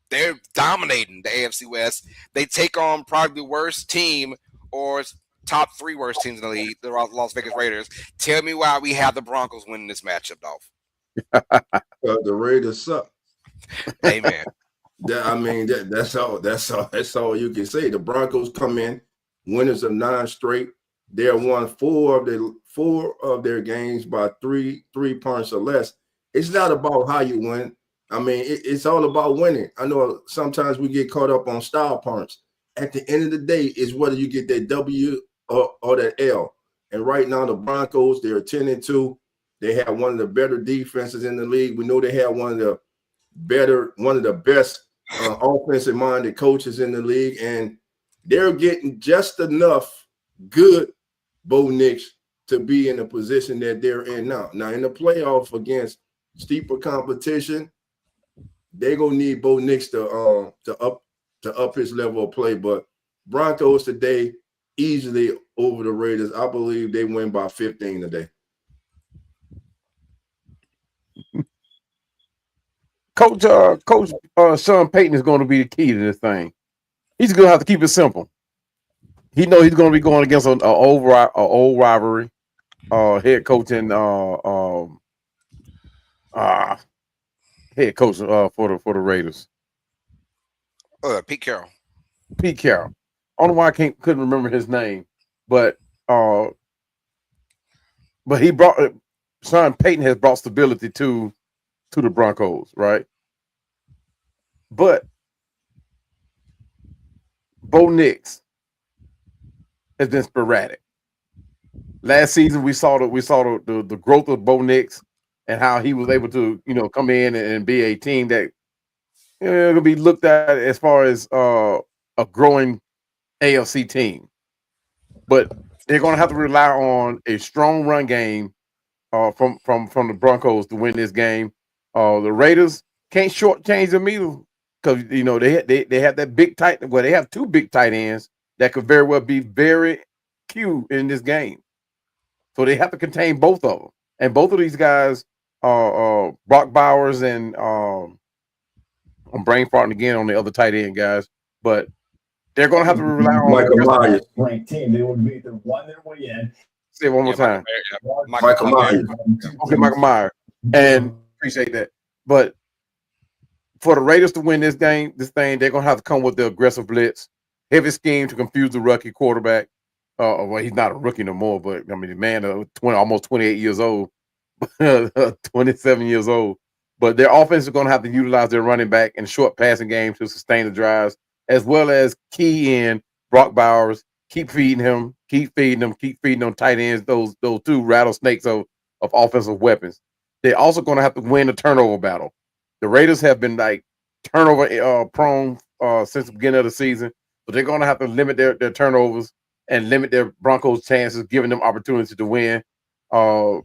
they're dominating the AFC West. They take on probably the worst team or top 3 worst teams in the league, the Las Vegas Raiders. Tell me why we have the Broncos winning this matchup, Dolph. The Raiders suck. Amen. That's all you can say. The Broncos come in winners of 9 straight. They have won 4 of their games by 3 points or less. It's not about how you win. It's all about winning. I know sometimes we get caught up on style points. At the end of the day, is whether you get that W or that L. And right now, the Broncos, they're 10-2. They have one of the better defenses in the league. We know they have one of the best offensive-minded coaches in the league, and they're getting just enough good Bo Nix to be in the position that they're in now. Now, in the playoff against steeper competition, they're gonna need Bo Nix to up his level of play. But Broncos today, easily over the Raiders. I believe they win by 15 today. Coach Sean Payton is going to be the key to this thing. He's going to have to keep it simple. He knows he's going to be going against an old rivalry. Head coach and head coach for the Raiders. Pete Carroll. Pete Carroll. I don't know why I couldn't remember his name, but he brought Sean Payton has brought stability to the Broncos, right? But Bo Nix has been sporadic. Last season, we saw the growth of Bo Nix and how he was able to come in and be a team that will be looked at as far as a growing AFC team. But they're going to have to rely on a strong run game from the Broncos to win this game. The Raiders can't shortchange them either because they have that big tight. Well, they have two big tight ends that could very well be very key in this game. So they have to contain both of them, and both of these guys, Brock Bowers and I'm brain farting again on the other tight end guys, but they're going to have to rely on Michael Myers. Ranked team, they would be the one their way in. Say it one more time. Michael Myers. Okay, Michael Myers, and appreciate that. But for the Raiders to win this thing, they're going to have to come with the aggressive blitz, heavy scheme to confuse the rookie quarterback. Well, he's not a rookie no more, but I mean, the man, almost 28 years old, 27 years old. But their offense is going to have to utilize their running back and short passing game to sustain the drives, as well as key in Brock Bowers, keep feeding them tight ends, those two rattlesnakes of offensive weapons. They're also going to have to win the turnover battle. The Raiders have been like turnover prone since the beginning of the season, but they're going to have to limit their turnovers and limit their Broncos' chances, giving them opportunity to win. The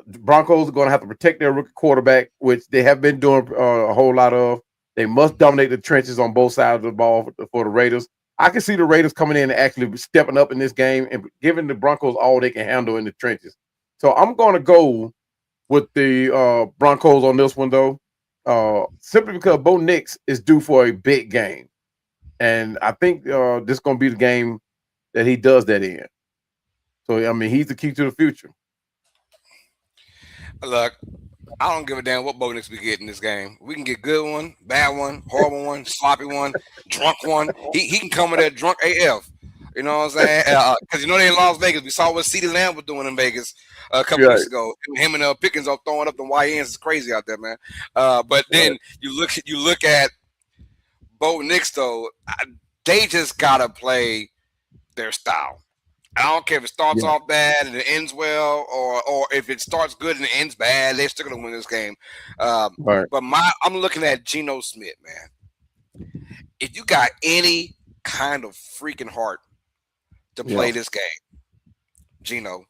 Broncos are going to have to protect their rookie quarterback, which they have been doing a whole lot of. They must dominate the trenches on both sides of the ball for the Raiders. I can see the Raiders coming in and actually stepping up in this game and giving the Broncos all they can handle in the trenches. So I'm going to go with the Broncos on this one, though, simply because Bo Nix is due for a big game. And I think this is going to be the game that he does that in. So, I mean, he's the key to the future. Look, I don't give a damn what Bo Nix we get in this game. We can get good one, bad one, horrible one, sloppy one, drunk one. He can come with that drunk AF. You know what I'm saying? Because they in Las Vegas. We saw what CeeDee Lamb was doing in Vegas a couple weeks ago. Him and Pickens are throwing up the YNs. It's crazy out there, man. But then you look at Bo Nix, though. They just gotta play their style. I don't care if it starts off bad and it ends well, or if it starts good and it ends bad, they're still gonna win this game. But I'm looking at Geno Smith, man. If you got any kind of freaking heart to play this game, Geno,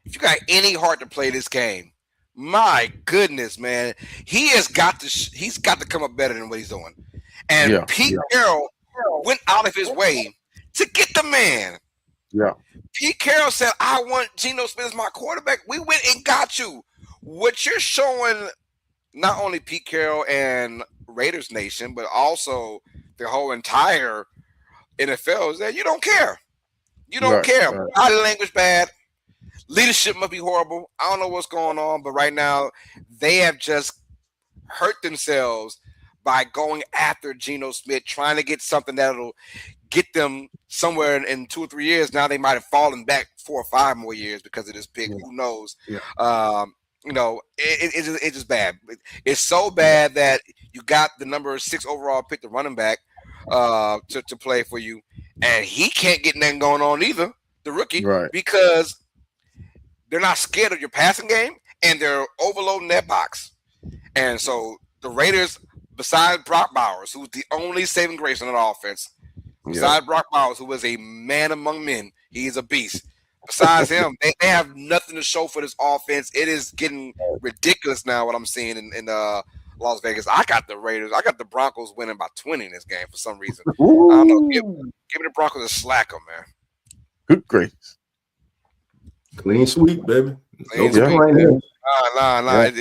if you got any heart to play this game, my goodness, man, he's got to come up better than what he's doing. And Pete Carroll went out of his way to get the man. Yeah. Pete Carroll said, I want Geno Smith as my quarterback. We went and got you. What you're showing, not only Pete Carroll and Raiders Nation, but also the whole entire NFL, is that you don't care. You don't care. Right. Body language bad. Leadership must be horrible. I don't know what's going on, but right now they have just hurt themselves by going after Geno Smith, trying to get something that'll get them somewhere in 2 or 3 years. Now they might have fallen back 4 or 5 more years because of this pick. Yeah. Who knows? Yeah. It's just bad. It's so bad that you got the number 6 overall pick, the running back, to play for you, and he can't get nothing going on either, the rookie, because they're not scared of your passing game, and they're overloading that box. And so the Raiders, besides Brock Bowers, who's the only saving grace on that offense, besides Brock Bowers, who is a man among men, he's a beast. Besides him, they have nothing to show for this offense. It is getting ridiculous now what I'm seeing in Las Vegas. I got the Raiders. I got the Broncos winning by 20 in this game for some reason. I don't know. Give me the Broncos a slacker, man. Good gracious. Clean sweep, baby. No Clean sweep. complaining. Nah. Yeah.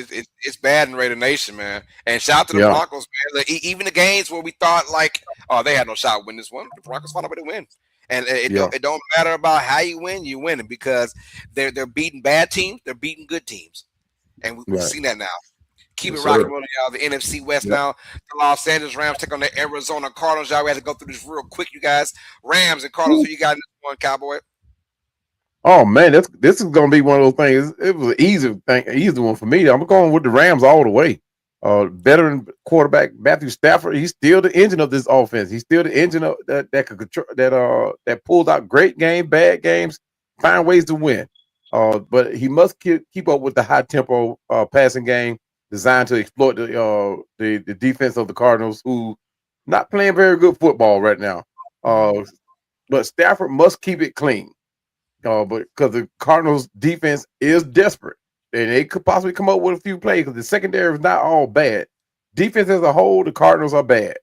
It's bad in Raider Nation, man. And shout out to the Broncos, man. Like, even the games where we thought like, oh, they had no shot to win this one, the Broncos found a way to win. And it don't matter about how you win because they're beating bad teams, they're beating good teams, and we've seen that now. Keep it rocking, rolling, y'all. The NFC West now. The Los Angeles Rams take on the Arizona Cardinals. Y'all, we had to go through this real quick, you guys. Rams and Cardinals. Who you got in this one, Cowboy? Oh man, this is gonna be one of those things. It was an easy one for me. I'm going with the Rams all the way. Veteran quarterback Matthew Stafford, he's still the engine of this offense. He's still the engine of that could control that pulls out great games, bad games, find ways to win. But he must keep up with the high tempo passing game designed to exploit the defense of the Cardinals, who not playing very good football right now. But Stafford must keep it clean. But because the Cardinals defense is desperate and they could possibly come up with a few plays because the secondary is not all bad. Defense as a whole, the Cardinals are bad,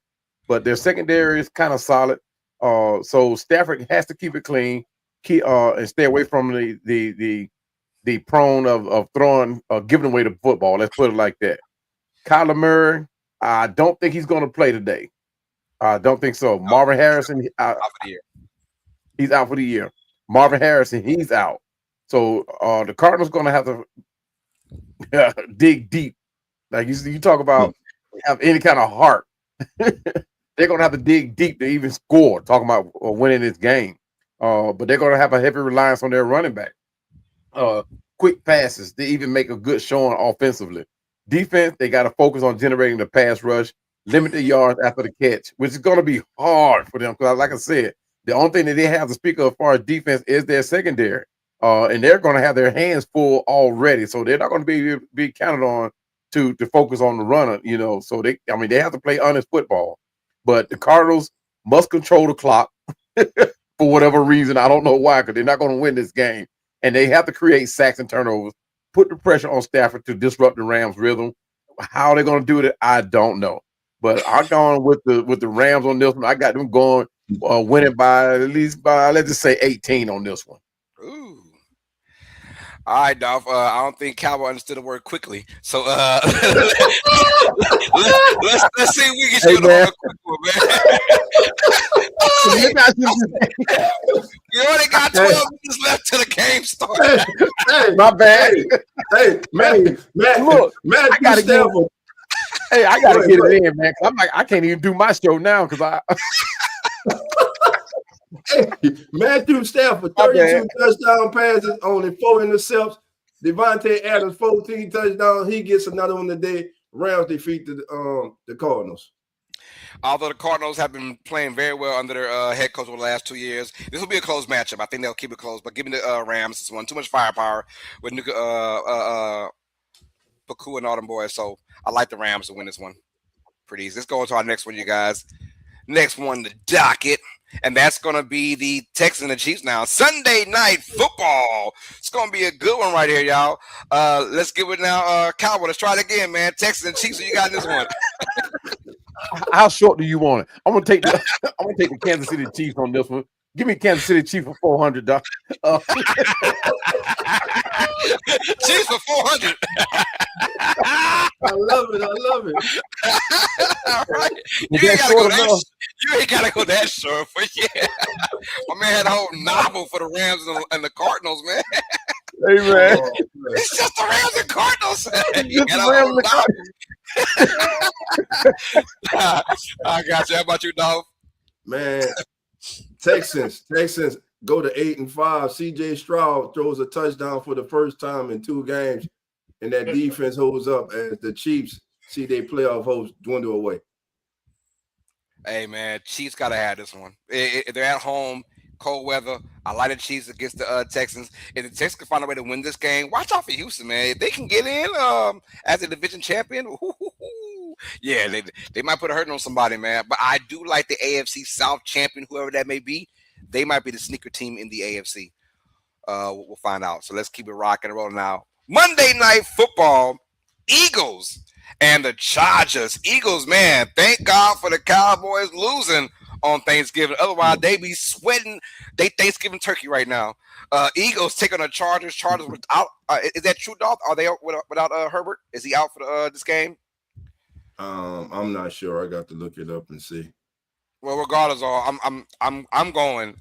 but their secondary is kind of solid. So Stafford has to keep it clean, and stay away from the prone of throwing, giving away the football. Let's put it like that. Kyler Murray, I don't think he's going to play today. I don't think so. Marvin Harrison, out for the year. He's out for the year. Marvin Harrison, he's out. So the Cardinals going to have to dig deep. Like you talk about have any kind of heart. They're going to have to dig deep to even score, talking about winning this game. But they're going to have a heavy reliance on their running back. Quick passes to even make a good showing offensively. Defense, they got to focus on generating the pass rush, limit the yards after the catch, which is going to be hard for them. Because like I said, the only thing that they have to speak of as far as defense is their secondary. And they're going to have their hands full already. So they're not going to be counted on to focus on the runner, So they have to play honest football. But the Cardinals must control the clock for whatever reason. I don't know why, because they're not going to win this game. And they have to create sacks and turnovers, put the pressure on Stafford to disrupt the Rams' rhythm. How they're going to do it, I don't know. But I'm going with the Rams on this one. I got them going winning by at least let's just say 18 on this one. Ooh. All right, Dolph. I don't think Cowboy understood the word quickly. So let's see if we can shoot on a quick one, man. You only got 12 minutes left till the game starts. Hey, my bad. Hey, man, look, I gotta get it. Hey, I gotta get it in, man. I'm like, I can't even do my show now because I. Hey, Matthew Stafford, 32 touchdown passes, only 4 intercepts. Devontae Adams, 14 touchdowns. He gets another one today. Rams defeat the Cardinals. Although the Cardinals have been playing very well under their head coach over the last 2 years, this will be a close matchup. I think they'll keep it close, but give me the Rams. This one too much firepower with Paku and all them boys. So I like the Rams to win this one. Pretty easy. Let's go on to our next one, you guys. Next one, the docket. And that's going to be the Texans and the Chiefs now. Sunday night football. It's going to be a good one right here, y'all. Let's give it now. Cowboy, let's try it again, man. Texans and Chiefs, so you got this one. How short do you want it? I'm gonna take the Kansas City Chiefs on this one. Give me Kansas City Chiefs for $400. Chiefs for 400. I love it. All right. You ain't gotta go that short for My man had a whole novel for the Rams and the Cardinals, man. Hey man, it's just the Rams and Cardinals. I got you. How about you, dog? Man, Texans go to 8-5. CJ Stroud throws a touchdown for the first time in 2 games, and that defense holds up as the Chiefs see their playoff hopes dwindle away. Hey man, Chiefs gotta have this one. They're at home, cold weather. I like the Chiefs against the Texans. If the Texans can find a way to win this game, watch out for Houston, man. If they can get in as a division champion, yeah, they might put a hurting on somebody, man. But I do like the AFC South champion, whoever that may be. They might be the sneaker team in the AFC. We'll find out. So let's keep it rocking and rolling now. Monday Night Football, Eagles and the Chargers. Eagles, man, thank God for the Cowboys losing on Thanksgiving. Otherwise, they be sweating they Thanksgiving turkey right now. Eagles take on the Chargers. Chargers without is that true, Dolph? Are they without Herbert? Is he out for this game? I'm not sure. I got to look it up and see. Well, regardless, I'm going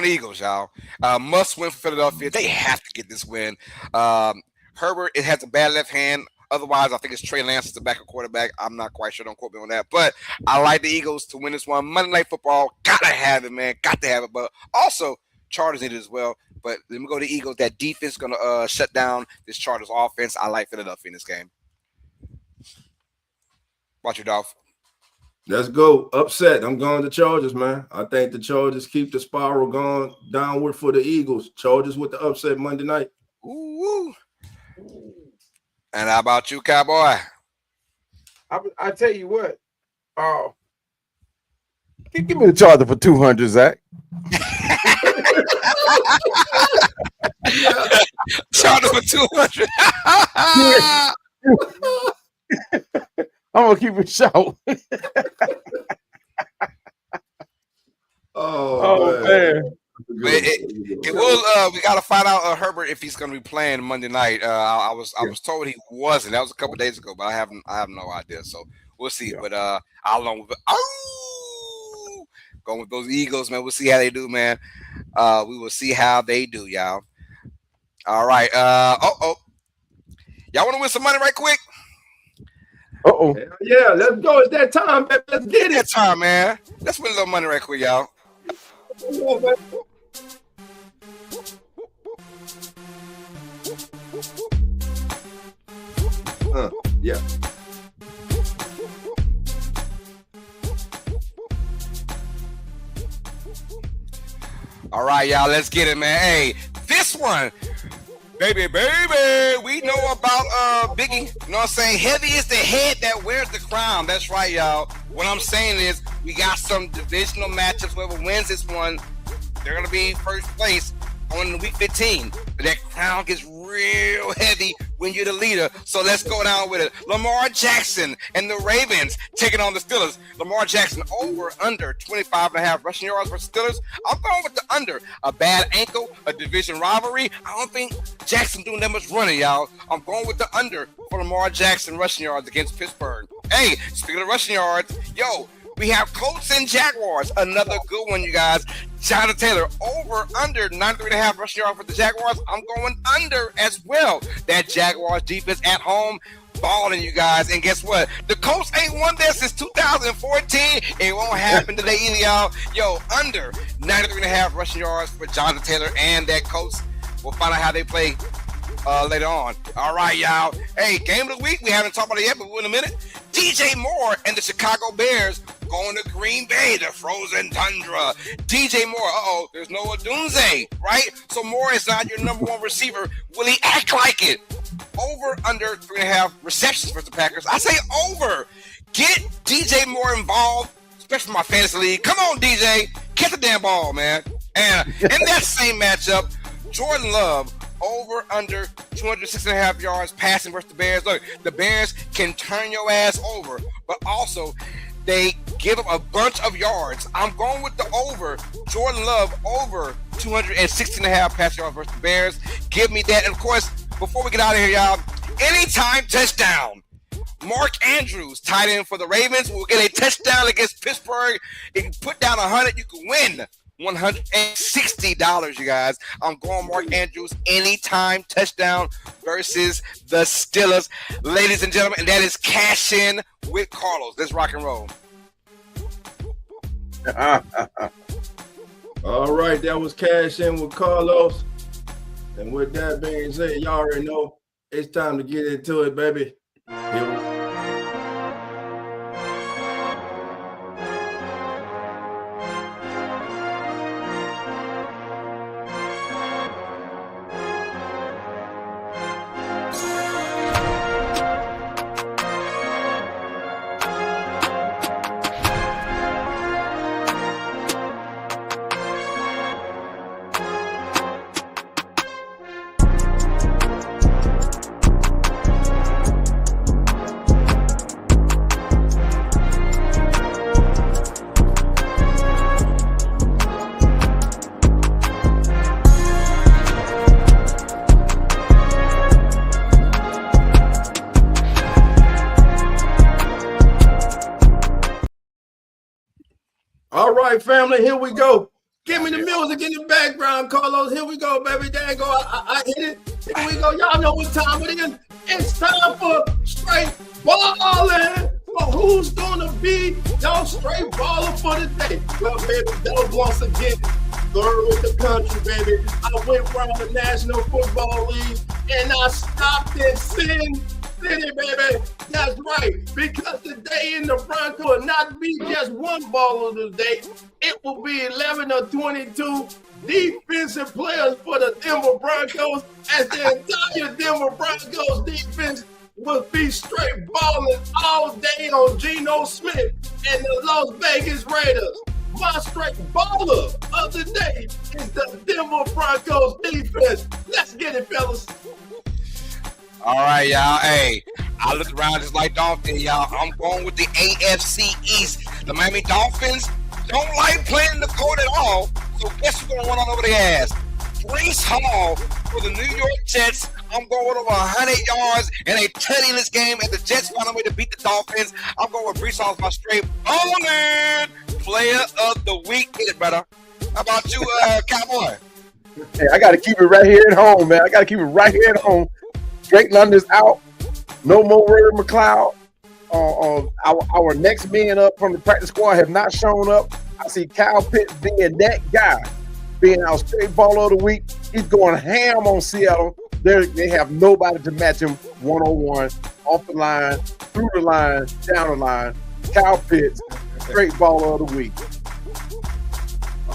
Eagles, y'all. Must win for Philadelphia. They have to get this win. Herbert, it has a bad left hand. Otherwise, I think it's Trey Lance as the backup quarterback. I'm not quite sure. Don't quote me on that. But I like the Eagles to win this one. Monday Night Football, gotta have it, man. Got to have it. But also, Chargers need it as well. But let me go to Eagles. That defense is gonna shut down this Chargers offense. I like Philadelphia in this game. Watch your Dolph. Let's go. Upset. I'm going to Chargers, man. I think the Chargers keep the spiral going downward for the Eagles. Chargers with the upset Monday night. Ooh. And how about you, Cowboy? I tell you what. Give me the Charger for 200, Zach. Charger for 200. I'm gonna keep it short. Oh man. It will. We got to find out Herbert if he's going to be playing Monday night. I was told he wasn't. That was a couple of days ago, but I have no idea. So we'll see. Yeah. But how long? Going with those Eagles, man. We'll see how they do, man. We will see how they do, y'all. All right. Y'all want to win some money right quick? Yeah, let's go. It's that time, man. Let's get it. That time, man. Let's win a little money right quick, y'all. Yeah. All right, y'all. Let's get it, man. Hey, this one. Baby, we know about Biggie. You know what I'm saying? Heavy is the head that wears the crown. That's right, y'all. What I'm saying is we got some divisional matchups. Whoever wins this one, they're going to be first place on week 15. But that crown gets real heavy when you're the leader. So let's go down with it. Lamar Jackson and the Ravens taking on the Steelers. Lamar Jackson over under 25.5 rushing yards for Steelers. I'm going with the under. A bad ankle, a division rivalry. I don't think Jackson doing that much running, y'all. I'm going with the under for Lamar Jackson rushing yards against Pittsburgh. Hey, speaking of rushing yards, we have Colts and Jaguars. Another good one, you guys. Jonathan Taylor over under 93.5 rushing yards for the Jaguars. I'm going under as well. That Jaguars defense at home balling, you guys. And guess what? The Colts ain't won there since 2014. It won't happen today either, y'all. Under 93.5 rushing yards for Jonathan Taylor and that Colts. We'll find out how they play later on. All right, y'all. Hey, game of the week. We haven't talked about it yet, but we're in a minute. DJ Moore and the Chicago Bears going to Green Bay, the frozen tundra. DJ Moore, there's no Odunze, right? So Moore is not your number one receiver. Will he act like it? Over, under 3.5 receptions for the Packers. I say over. Get DJ Moore involved, especially my fantasy league. Come on, DJ. Catch the damn ball, man. And in that same matchup, Jordan Love, over under 206.5 yards passing versus the Bears. Look, the Bears can turn your ass over, but also they give up a bunch of yards. I'm going with the over. Jordan Love over 216.5 pass yards versus the Bears. Give me that. And of course, before we get out of here, y'all, anytime touchdown. Mark Andrews, tight end for the Ravens, will get a touchdown against Pittsburgh. If you put down 100, you can win $160, you guys. I'm going Mark Andrews anytime touchdown versus the Steelers, ladies and gentlemen, and that is Cash In with Carlos. Let's rock and roll. All right, that was Cash In with Carlos. And with that being said, y'all already know it's time to get into it, baby. Here we go. All right, family, here we go. Give me the music in the background, Carlos. Here we go, baby. There you go. I hit it. Here we go. Y'all know what time it is. It's time for straight balling. Well, who's gonna be y'all straight baller for the day? Well, baby, that was once again third with the country, baby. I went around the National Football League and I stopped in Sin City, baby. That's right. Because today in the Bronco will not be just one baller today. It will be 11 or 22 defensive players for the Denver Broncos, as the entire Denver Broncos defense will be straight balling all day on Geno Smith and the Las Vegas Raiders. My straight baller of the day is the Denver Broncos defense. Let's get it, fellas. All right, y'all. Hey, I looked around just like Dolphins, y'all. I'm going with the AFC East. The Miami Dolphins don't like playing the court at all. So guess who's going to run on over their ass? Breece Hall for the New York Jets. I'm going with over 100 yards and a tutty in this game, and the Jets found a way to beat the Dolphins. I'm going with Breece Hall as my straight balling player of the week. Get it, brother. How about you, Cowboy? Hey, I got to keep it right here at home, man. I got to keep it right here at home. Drake London's out. No more Ray McLeod. Our next men up from the practice squad have not shown up. I see Kyle Pitts being that guy, being our straight baller of the week. He's going ham on Seattle. They have nobody to match him one-on-one, off the line, through the line, down the line. Kyle Pitts, straight baller of the week.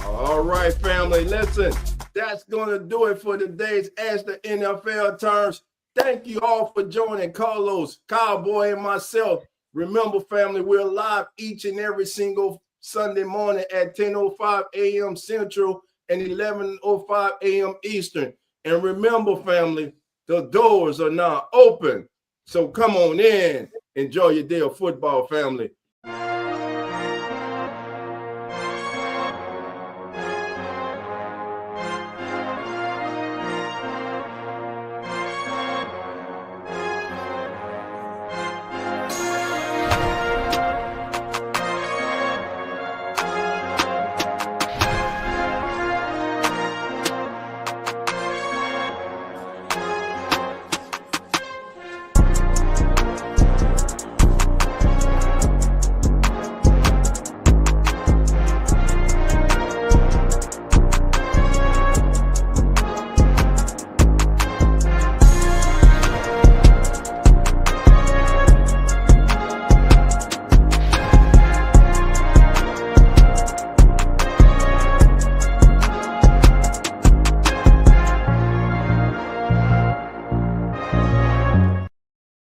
All right, family. Listen, that's going to do it for today's As the NFL Turns. Thank you all for joining Carlos, Cowboy, and myself. Remember, family, we're live each and every single Sunday morning at 10:05 a.m. Central and 11:05 a.m. Eastern. And remember, family, the doors are now open. So come on in. Enjoy your day of football, family.